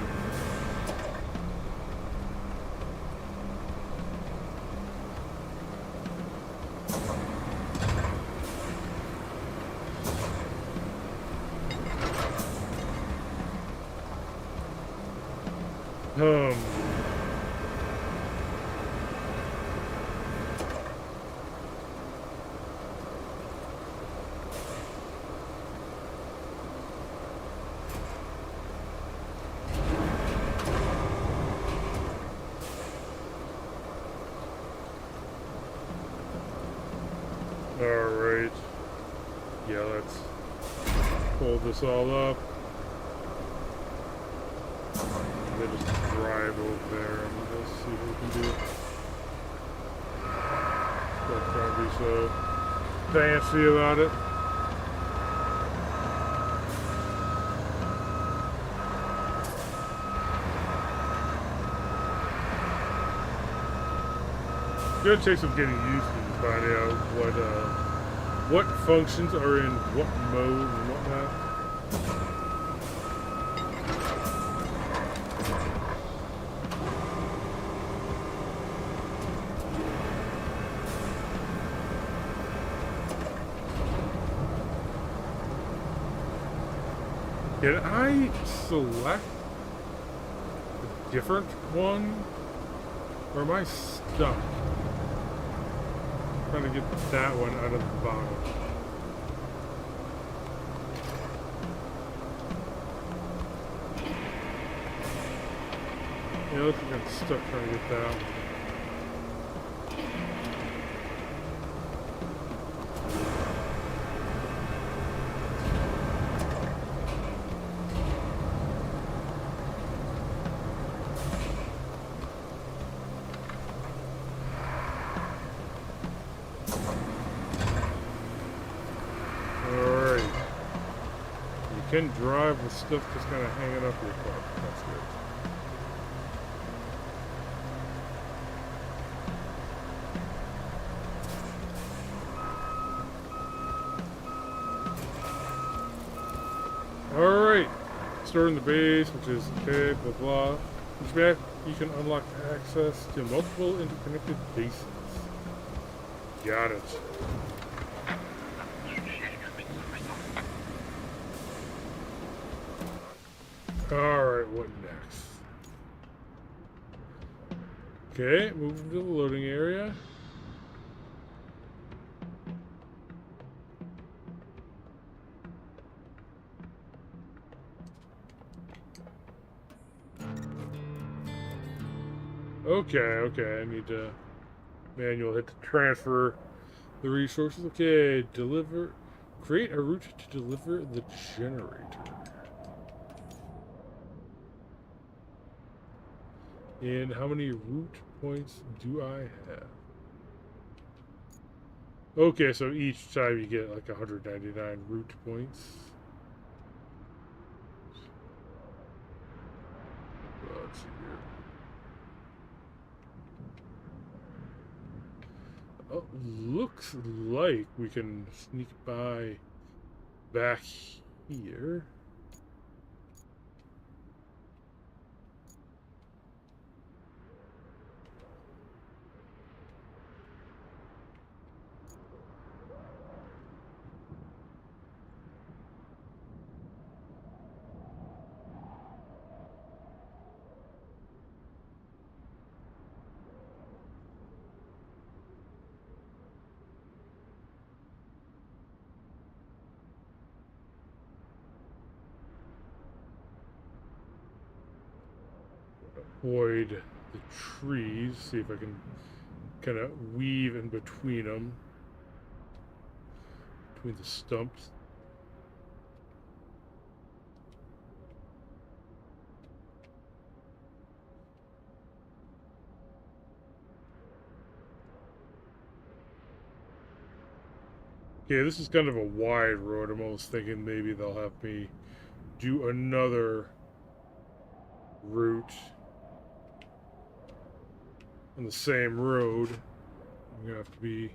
Alright. Yeah, let's pull this all up. And then just drive over there and let's see what we can do. Not trying to be so fancy about it. It's gonna take some getting used to finding out what functions are in what mode and whatnot. Can I select a different one? Or am I stuck? Trying to get that one out of the bottom. Yeah, looks like I'm stuck trying to get that one. You can drive with stuff just kind of hanging up your car. That's good. Alright. Storing the base, which is okay, blah blah. Which means you can unlock access to multiple interconnected bases. Got it. Alright, what next? Okay, moving to the loading area. Okay, I need to manual hit to transfer the resources. Okay, create a route to deliver the generator. And how many route points do I have? Okay, so each time you get like 199 route points. Well, let's see here. Oh, looks like we can sneak by back here. avoid the trees. See if I can kind of weave in between them, between the stumps. Okay, this is kind of a wide road. I'm almost thinking maybe they'll have me do another route on the same road. I'm gonna have to be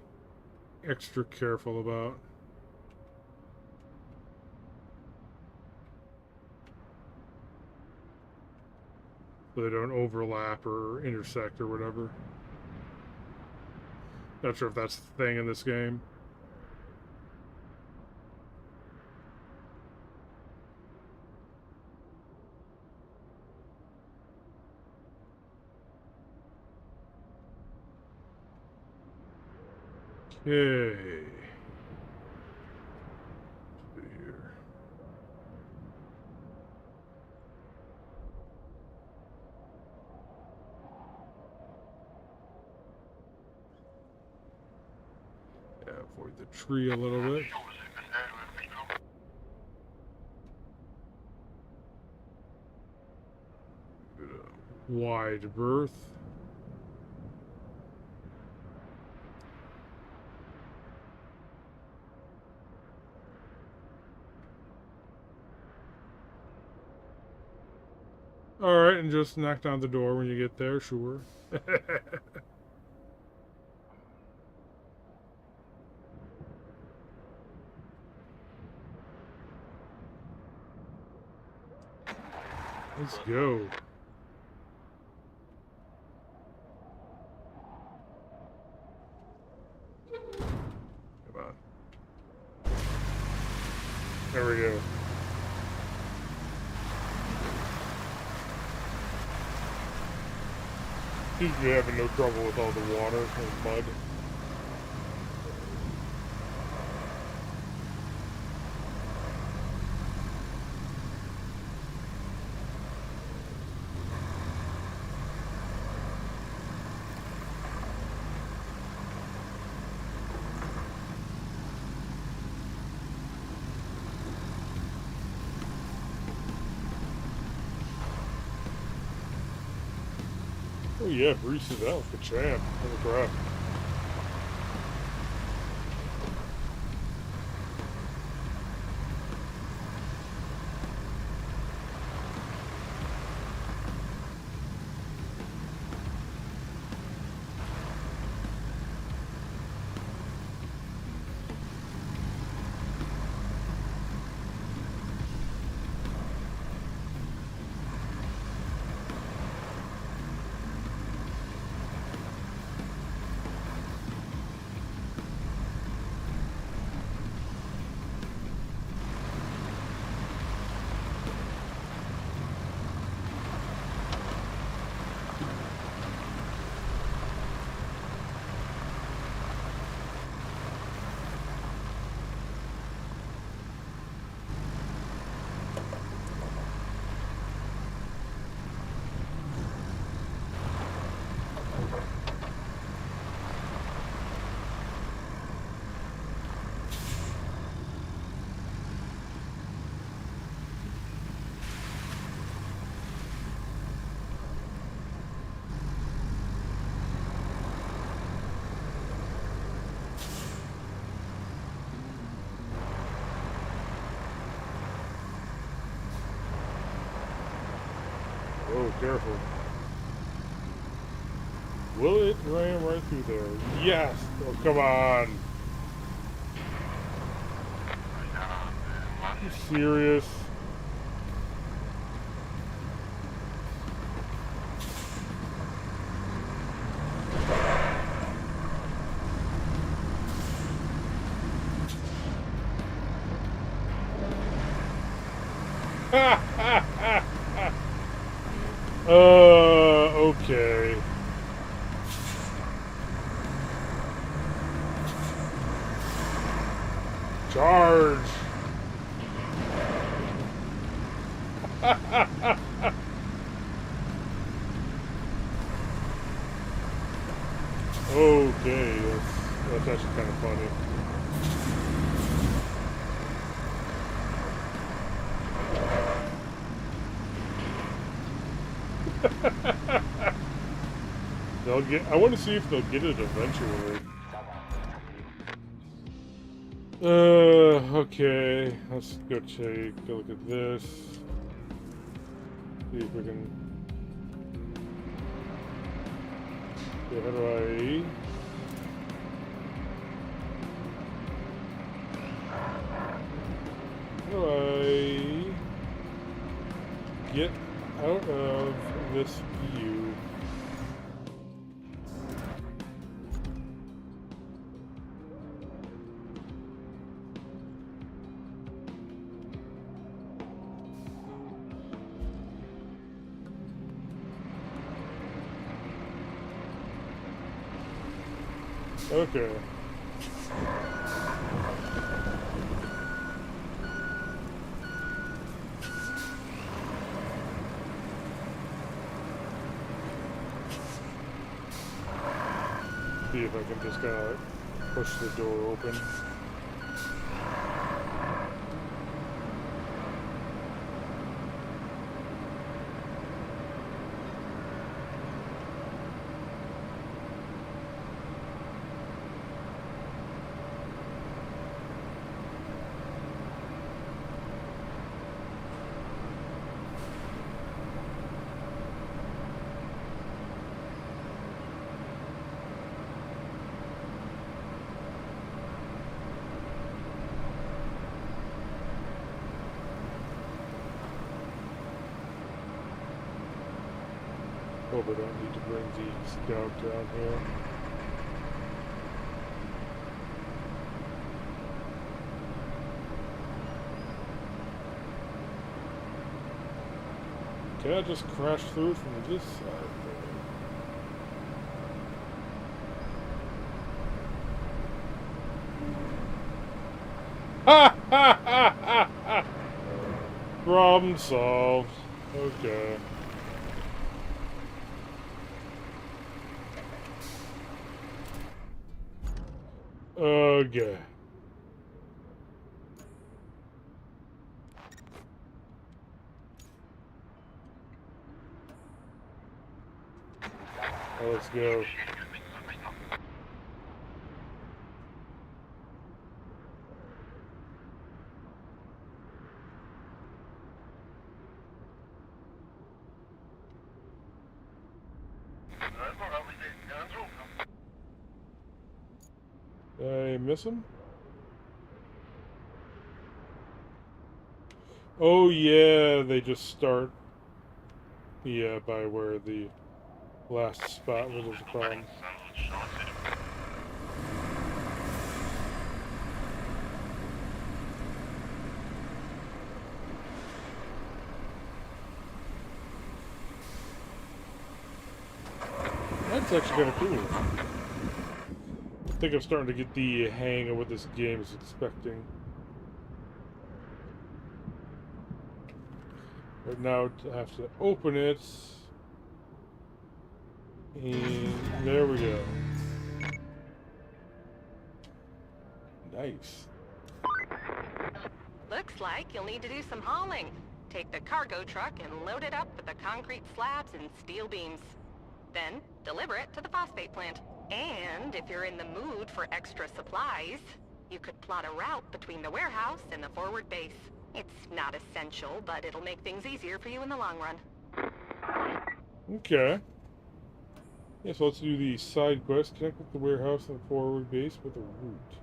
extra careful about. So they don't overlap or intersect or whatever. Not sure if that's the thing in this game. Okay. Here. Yeah, avoid the tree a little bit. Bit of wide berth. Alright, and just knock down the door when you get there, sure. Let's go. Come on. There we go. Seems to be having no trouble with all the water and mud. Oh yeah, Brees is out, the champ. Holy crap. Oh, careful. Will it ram right through there? Yes! Oh, come on! Are you serious? Okay. Charge! They'll get. I want to see if they'll get it eventually. Okay. Let's go take a look at this. See if we can. Okay, how do I? How do I get out of this view? Okay. See if I can just kind of push the door open. Hope I don't need to bring the scout down here. Can I just crash through from this side? Ha ha ha ha ha! Problem solved. Okay. Okay. Well, let's go. Did I miss him? Oh yeah, they just start by where the last spot was the problem. That's actually kind of cool. I think I'm starting to get the hang of what this game is expecting. Right now, I have to open it. And there we go. Nice. Looks like you'll need to do some hauling. Take the cargo truck and load it up with the concrete slabs and steel beams. Then, deliver it to the phosphate plant. And if you're in the mood for extra supplies, you could plot a route between the warehouse and the forward base. It's not essential, but it'll make things easier for you in the long run. Okay. Yeah, so let's do the side quest. Connect with the warehouse and the forward base with a route.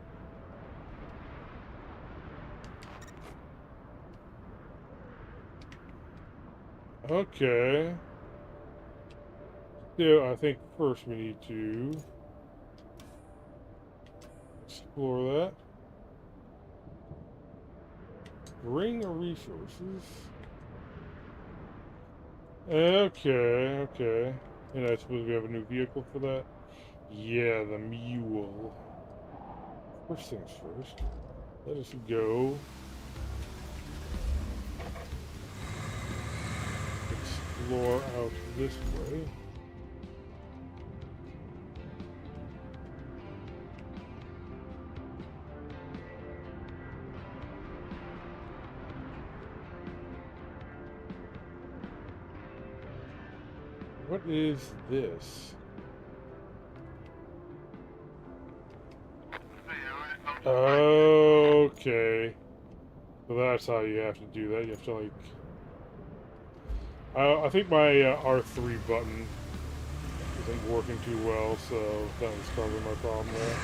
Okay. So I think first we need to explore that. Bring resources. Okay, okay. And I suppose we have a new vehicle for that? Yeah, the mule. First things first. Let us go. Explore out this way. What is this? Okay. So that's how you have to do that. You have to, like... I think my R3 button isn't working too well, so that was probably my problem there.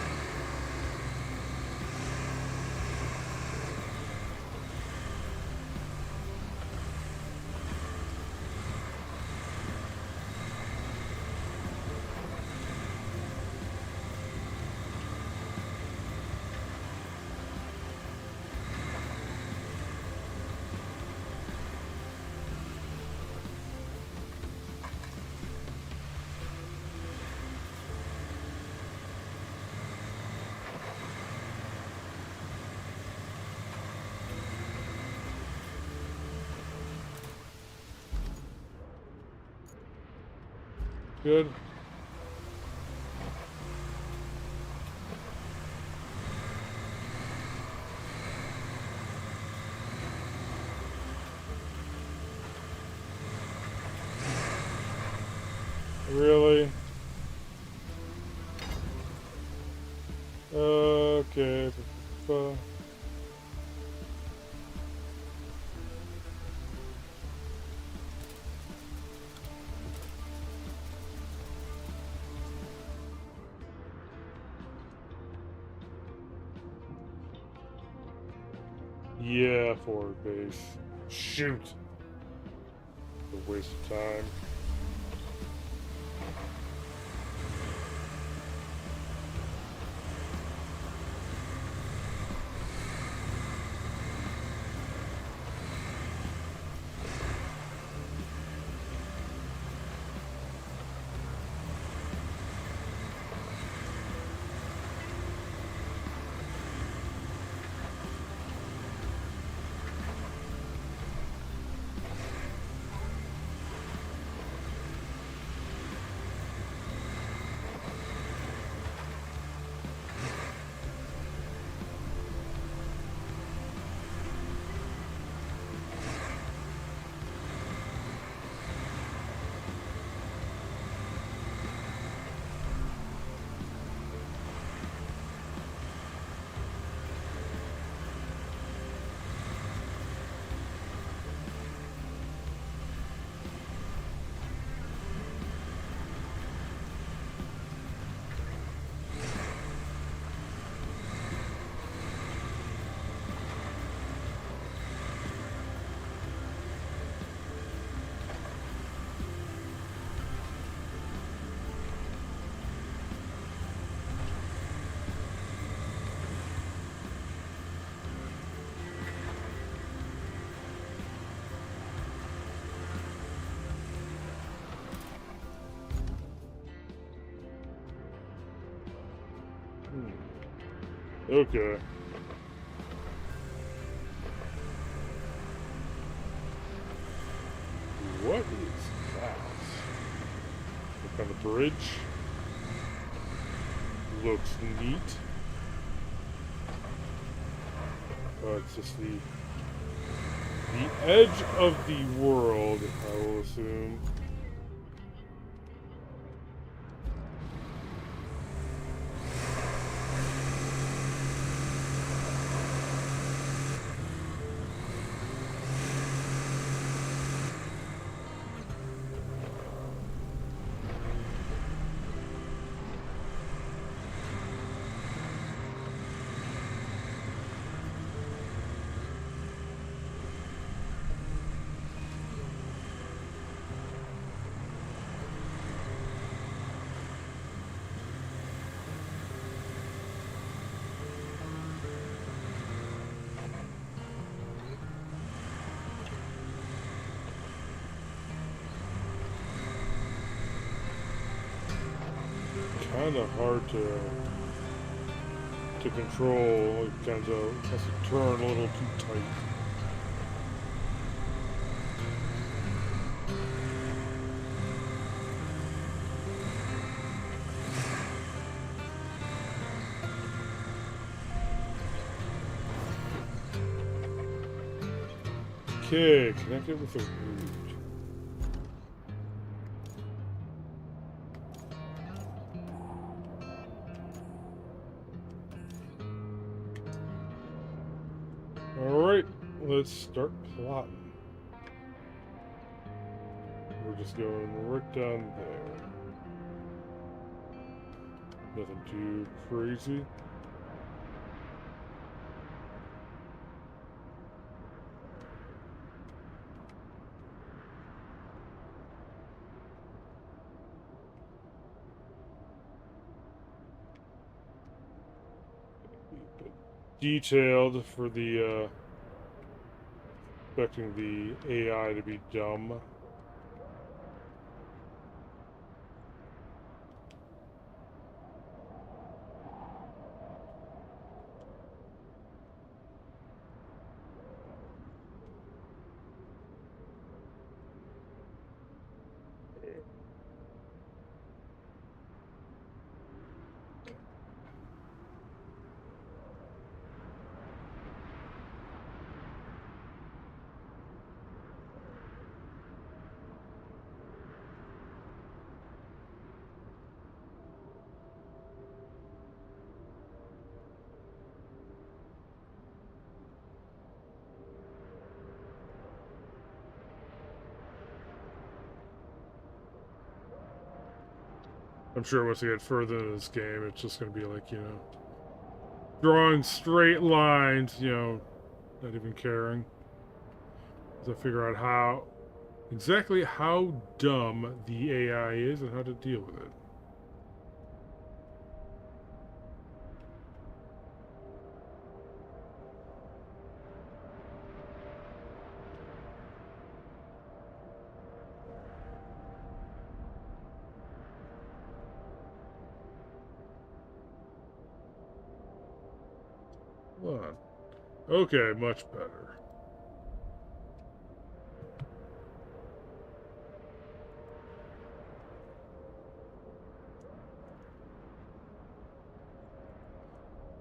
Good. Really? Okay. Yeah, forward base. Shoot. A waste of time. Okay. What is that? Look on the bridge. Looks neat. It's just the edge of the world, I will assume. Kind of hard to control. It kind of has to turn a little too tight. Okay, connect it with the root. let's start plotting. We're just going right down there. Nothing too crazy. Detailed for the expecting the AI to be dumb. I'm sure once we get further into this game, it's just going to be like, you know, drawing straight lines, you know, not even caring. To figure out how, exactly how dumb the AI is and how to deal with it. Hold on. Okay, much better.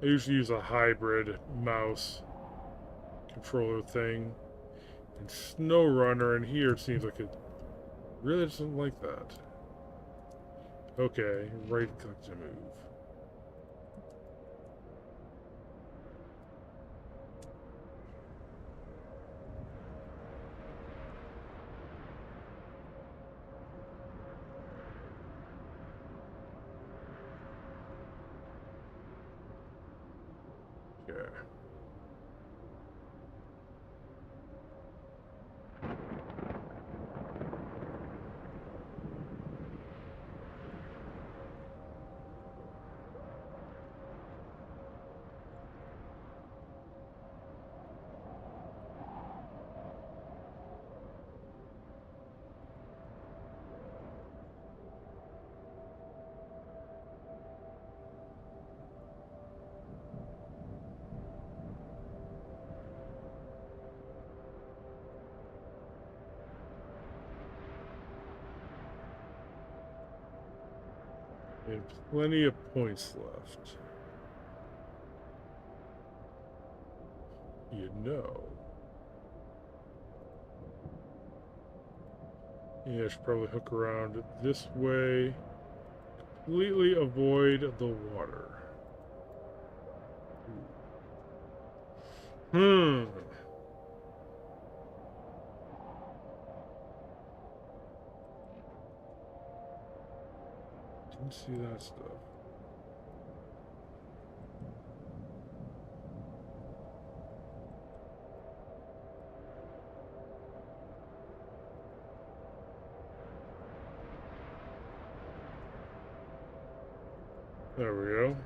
I usually use a hybrid mouse controller thing. And SnowRunner, and here it seems like it really doesn't like that. Okay, right click to move. Okay. And plenty of points left. You know. Yeah, I should probably hook around this way. Completely avoid the water. Hmm. Didn't see that stuff. There we go.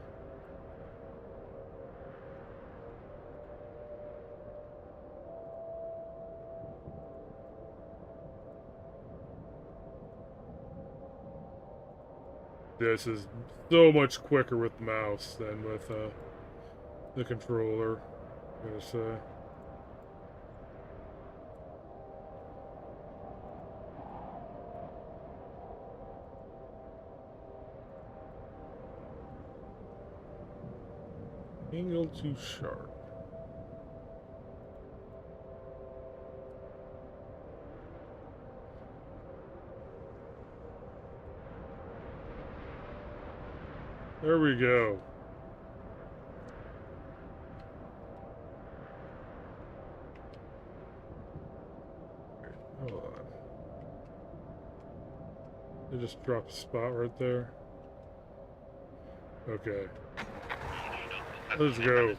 This is so much quicker with the mouse than with the controller, I'm gonna say. Angle too sharp. There we go. Hold on. They just dropped a spot right there. Okay. Let's go.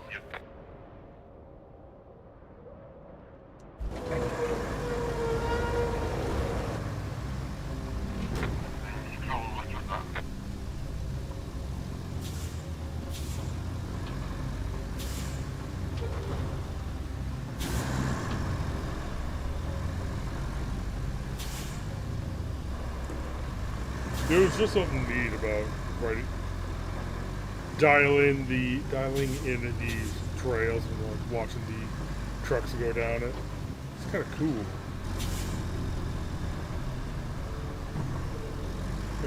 There was just something neat about dialing in these trails and like watching the trucks go down it. It's kind of cool.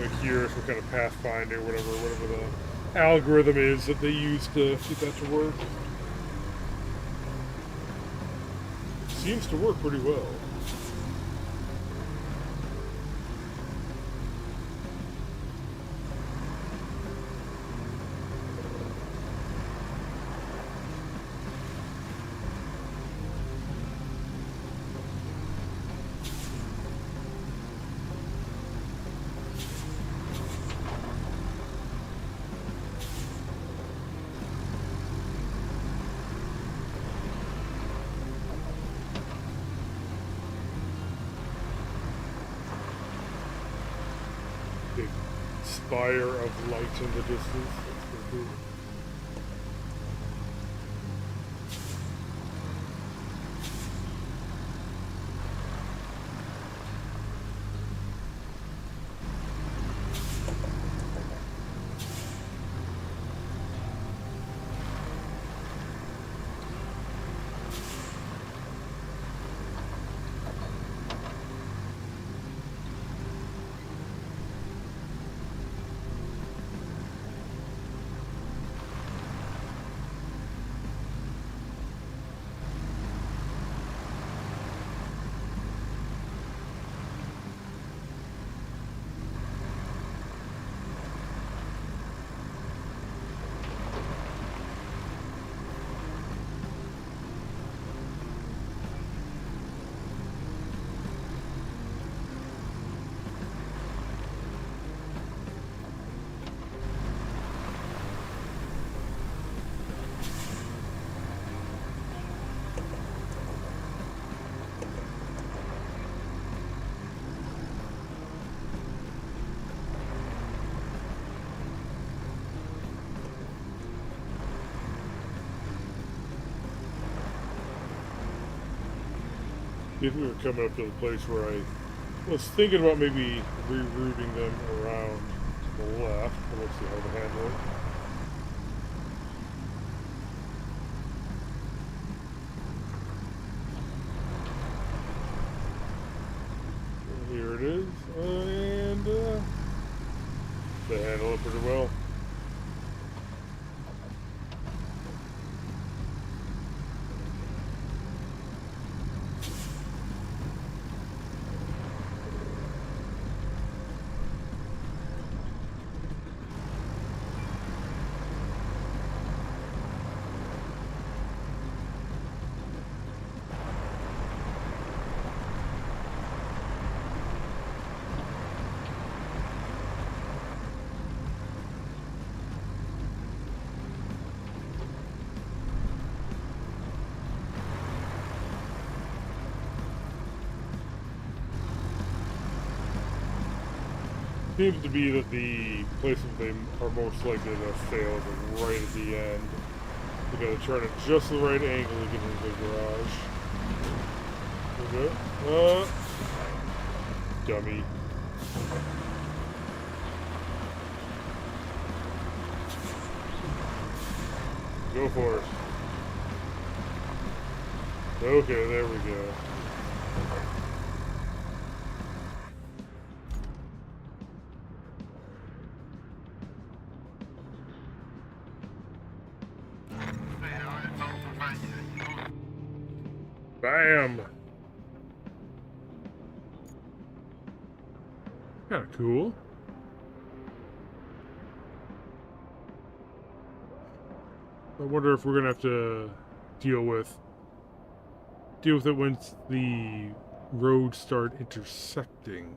I'm curious what kind of pathfinder, whatever the algorithm is that they use to get that to work. It seems to work pretty well. Big spire of light in the distance. That's pretty cool. If we were coming up to the place where I was thinking about maybe rerouting them around to the left, but let's see how to handle it. Here it is, and they handle it pretty well. Seems to be that the places they are most likely to fail is right at the end. We gotta turn at just the right angle to get into the garage. Okay. Dummy. Go for it. Okay, there we go. Bam! Kinda cool. I wonder if we're gonna have to deal with it once the roads start intersecting.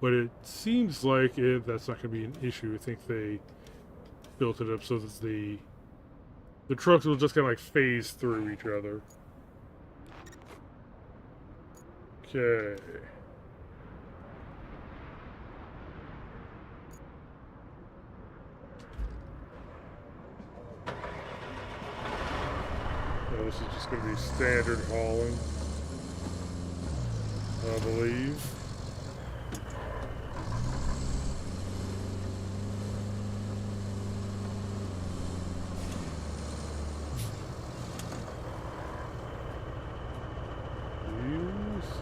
But it seems like that's not going to be an issue. I think they built it up so that the trucks will just kind of like phase through each other. Okay. Now this is just going to be standard hauling, I believe.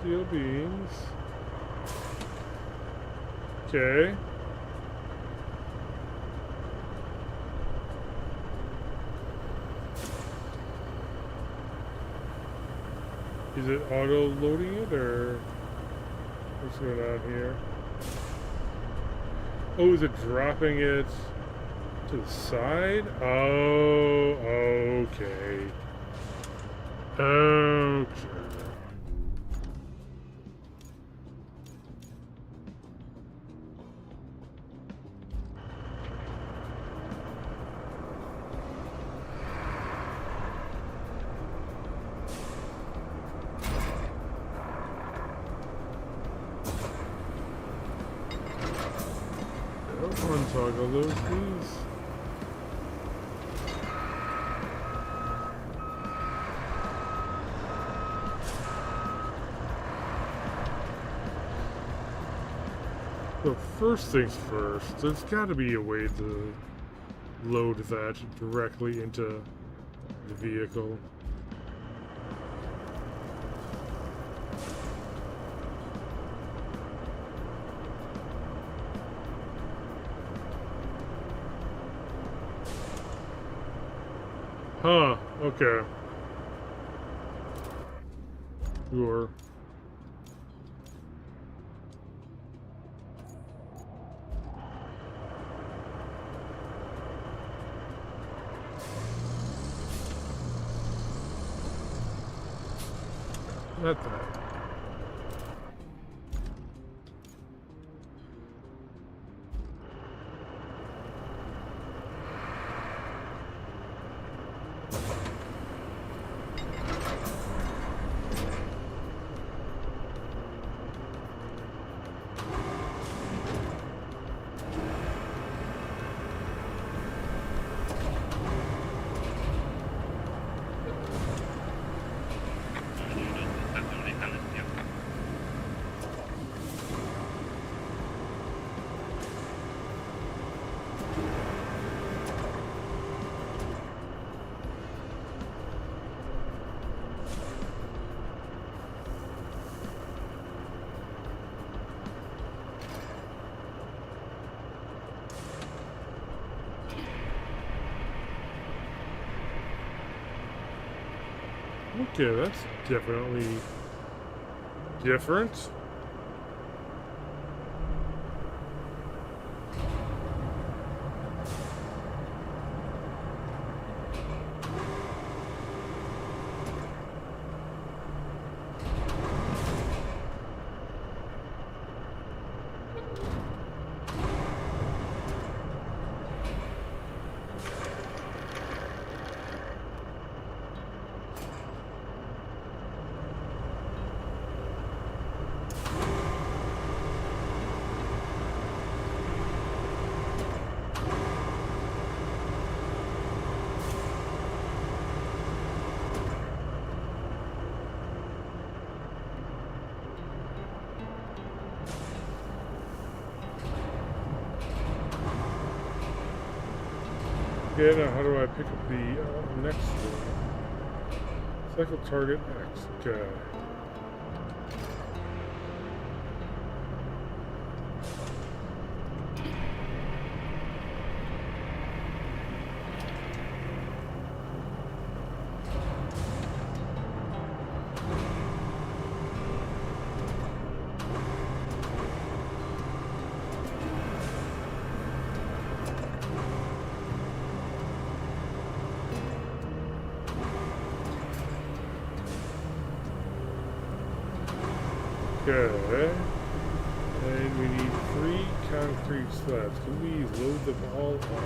Steel beams. Okay. Is it auto loading it or what's going on here? Oh, is it dropping it to the side? Oh, okay. Okay. Untoggle those, please. So first things first, there's got to be a way to load that directly into the vehicle. Huh, okay. Sure. Not that. Okay, that's definitely different. Okay, now how do I pick up the next one? Cycle target X. Okay. Okay. And we need 3 concrete slabs. Can we load them all up?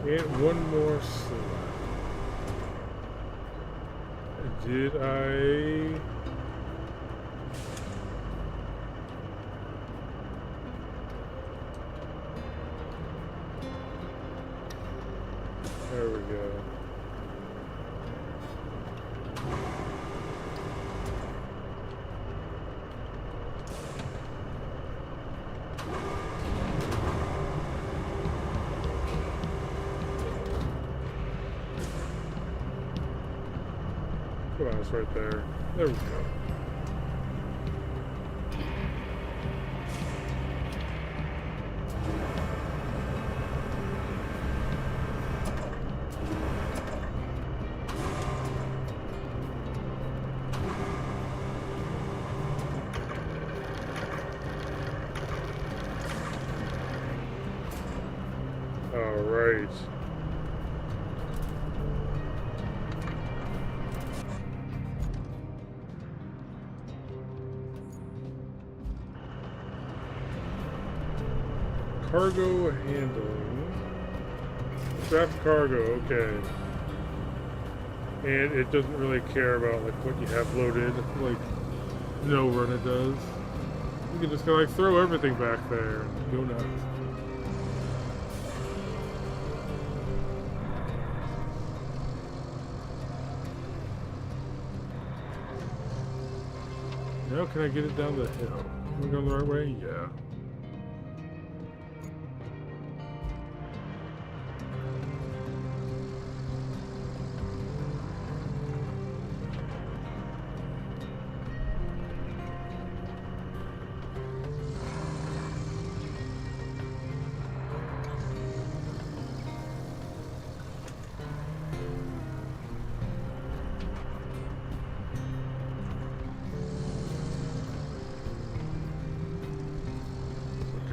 And one more slab. Did I... There we go. Come on, it's right there. There we go. All right. Cargo handling. Craft cargo, okay. And it doesn't really care about like what you have loaded, like no run it does. You can just go like throw everything back there and go nuts. Now can I get it down the hill? Am I going the right way? Yeah.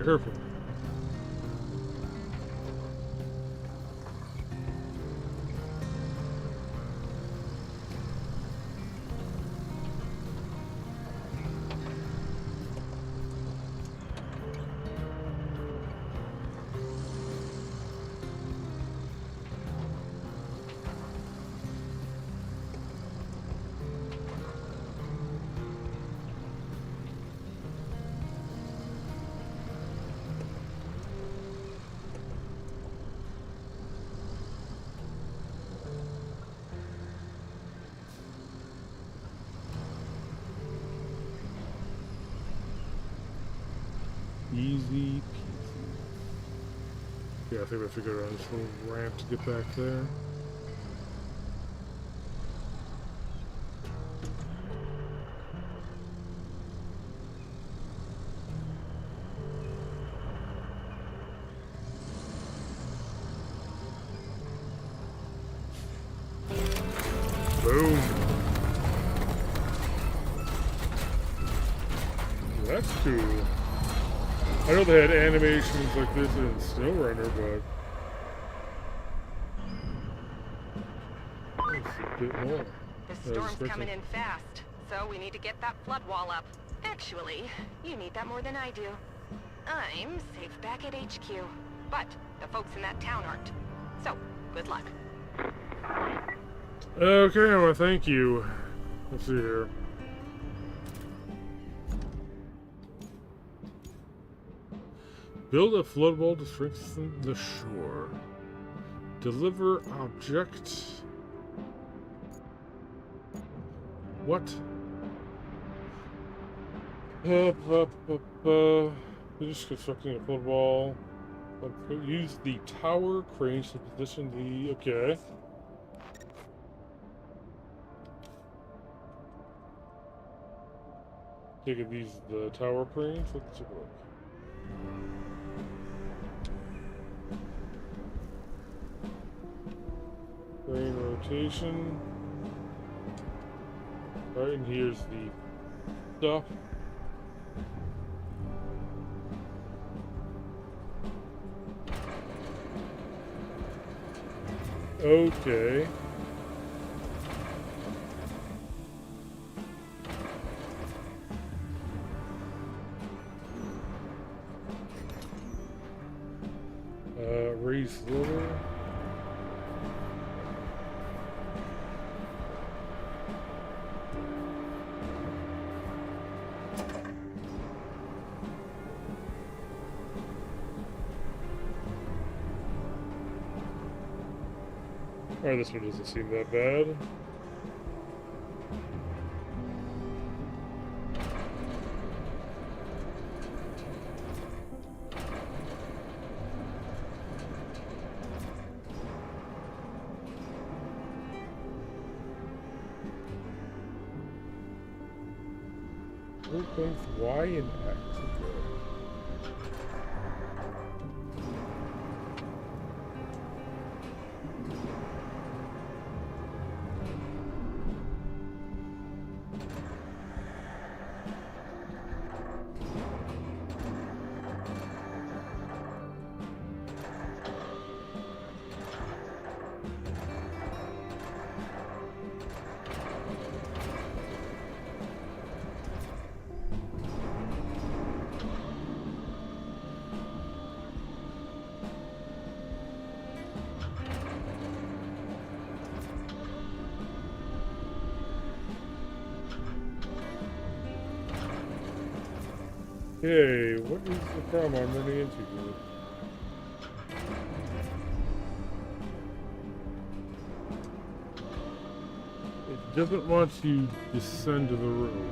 Careful. Easy peasy. Yeah, I think we have to go down this little ramp to get back there. Boom. That's cool. I know they had animations like this in SnowRunner, but it's a bit more. The storm's coming in fast, so we need to get that flood wall up. Actually, you need that more than I do. I'm safe back at HQ, but the folks in that town aren't. So, good luck. Okay, well, thank you. Let's see here. Build a flood wall to strengthen the shore. Deliver object. What? Finish constructing a flood wall. Use the tower cranes to position the. Okay. Taking these the tower cranes. Let's take a look. Crane rotation. Alright, and here's the stuff. Okay. Raise lower. Alright, this one doesn't seem that bad. Both Y and X. Okay, what is the problem I'm running into here? It doesn't want to descend to the road.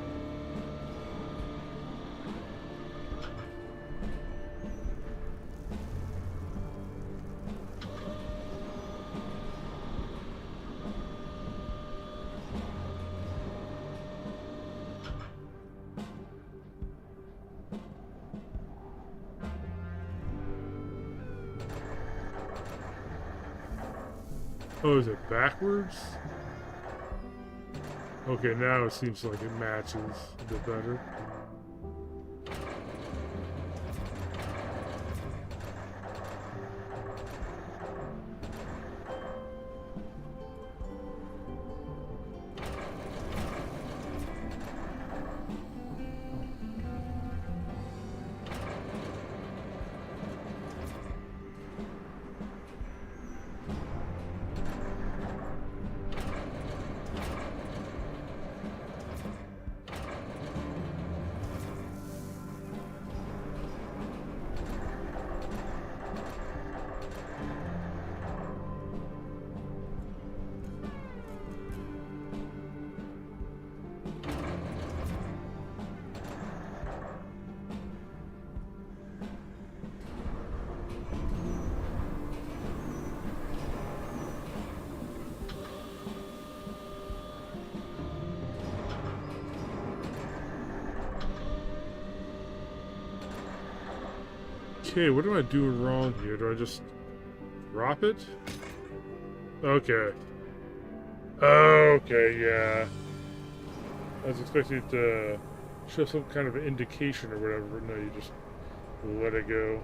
Oh, is it backwards? Okay, now it seems like it matches a bit better. Okay, what am I doing wrong here? Do I just drop it? Okay. Okay, yeah. I was expecting it to show some kind of an indication or whatever. No, you just let it go.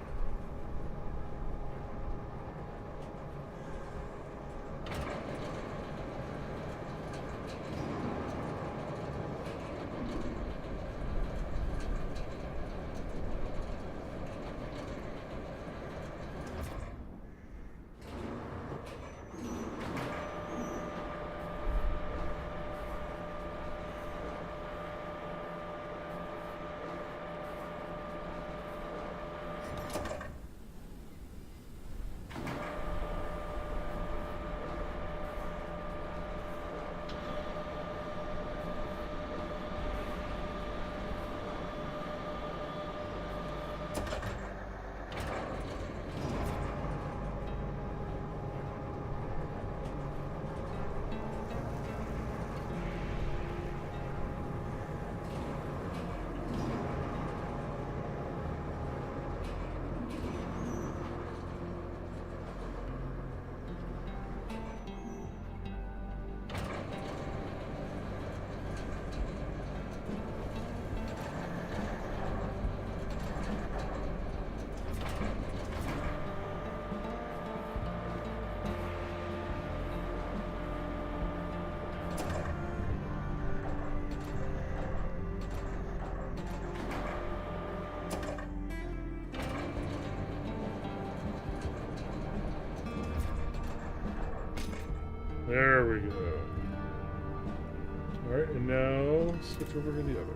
There we go. Alright, and now switch over to the other.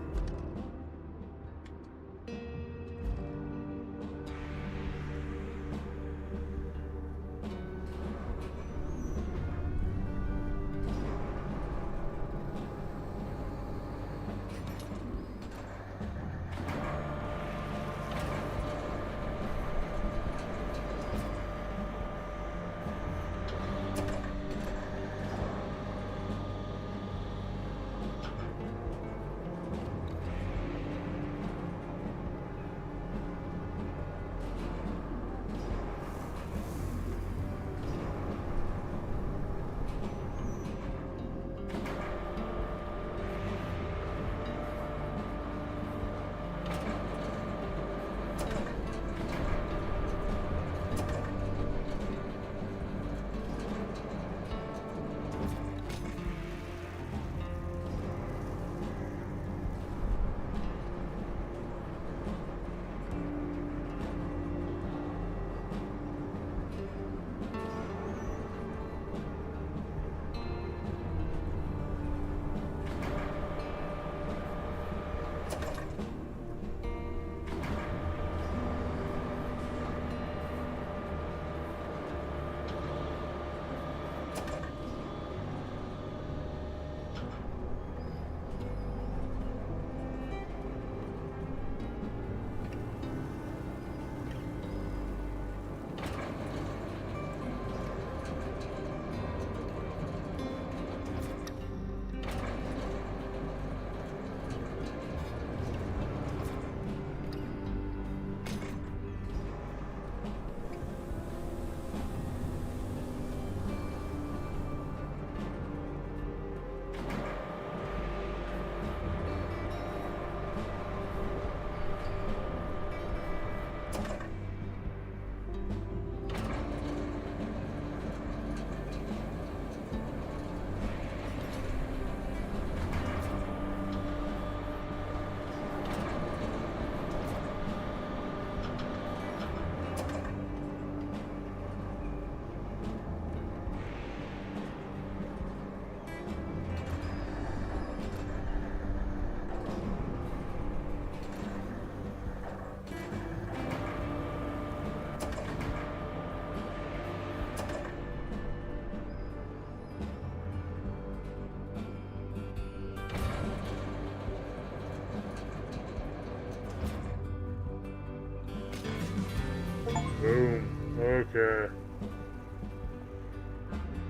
Boom. Okay.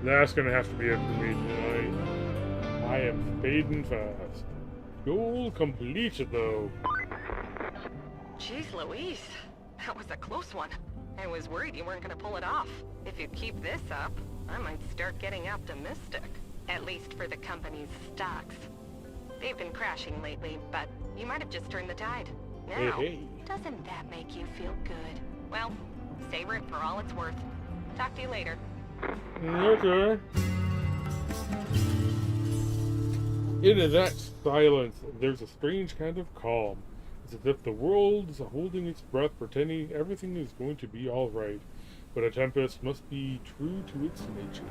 That's gonna have to be it for me tonight. I am fading fast. Goal completed, though. Jeez Louise, that was a close one. I was worried you weren't gonna pull it off. If you keep this up, I might start getting optimistic. At least for the company's stocks. They've been crashing lately, but you might have just turned the tide. Now, Hey. doesn't that make you feel good? Well, savor it for all it's worth. Talk to you later. Okay. In that silence, there's a strange kind of calm. It's as if the world is holding its breath, pretending everything is going to be alright. But a tempest must be true to its nature.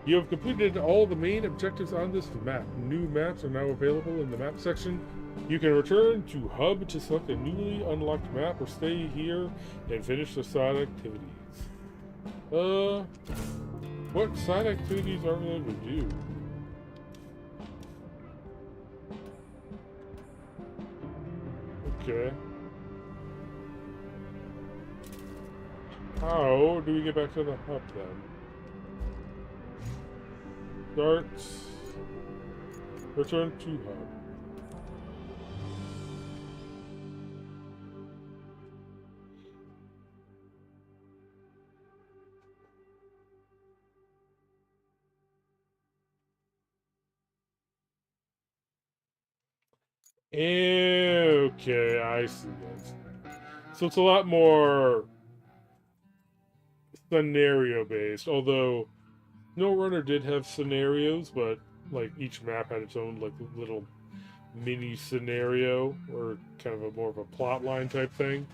You have completed all the main objectives on this map. New maps are now available in the map section. You can return to Hub to select a newly unlocked map or stay here and finish the side activities. What side activities are we going to do? Okay. How do we get back to the hub then? Start. Return to hub. Okay, I see this. So it's a lot more scenario based, although No Runner did have scenarios, but like each map had its own like little mini scenario or kind of a more of a plot line type thing.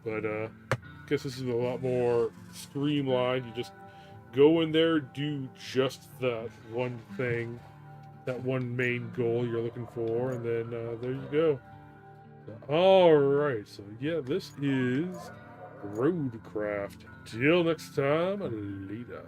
But I guess this is a lot more streamlined. You just go in there, do just that one thing, that one main goal you're looking for, and then there you go. All right, so yeah, this is Roadcraft. Till next time, later.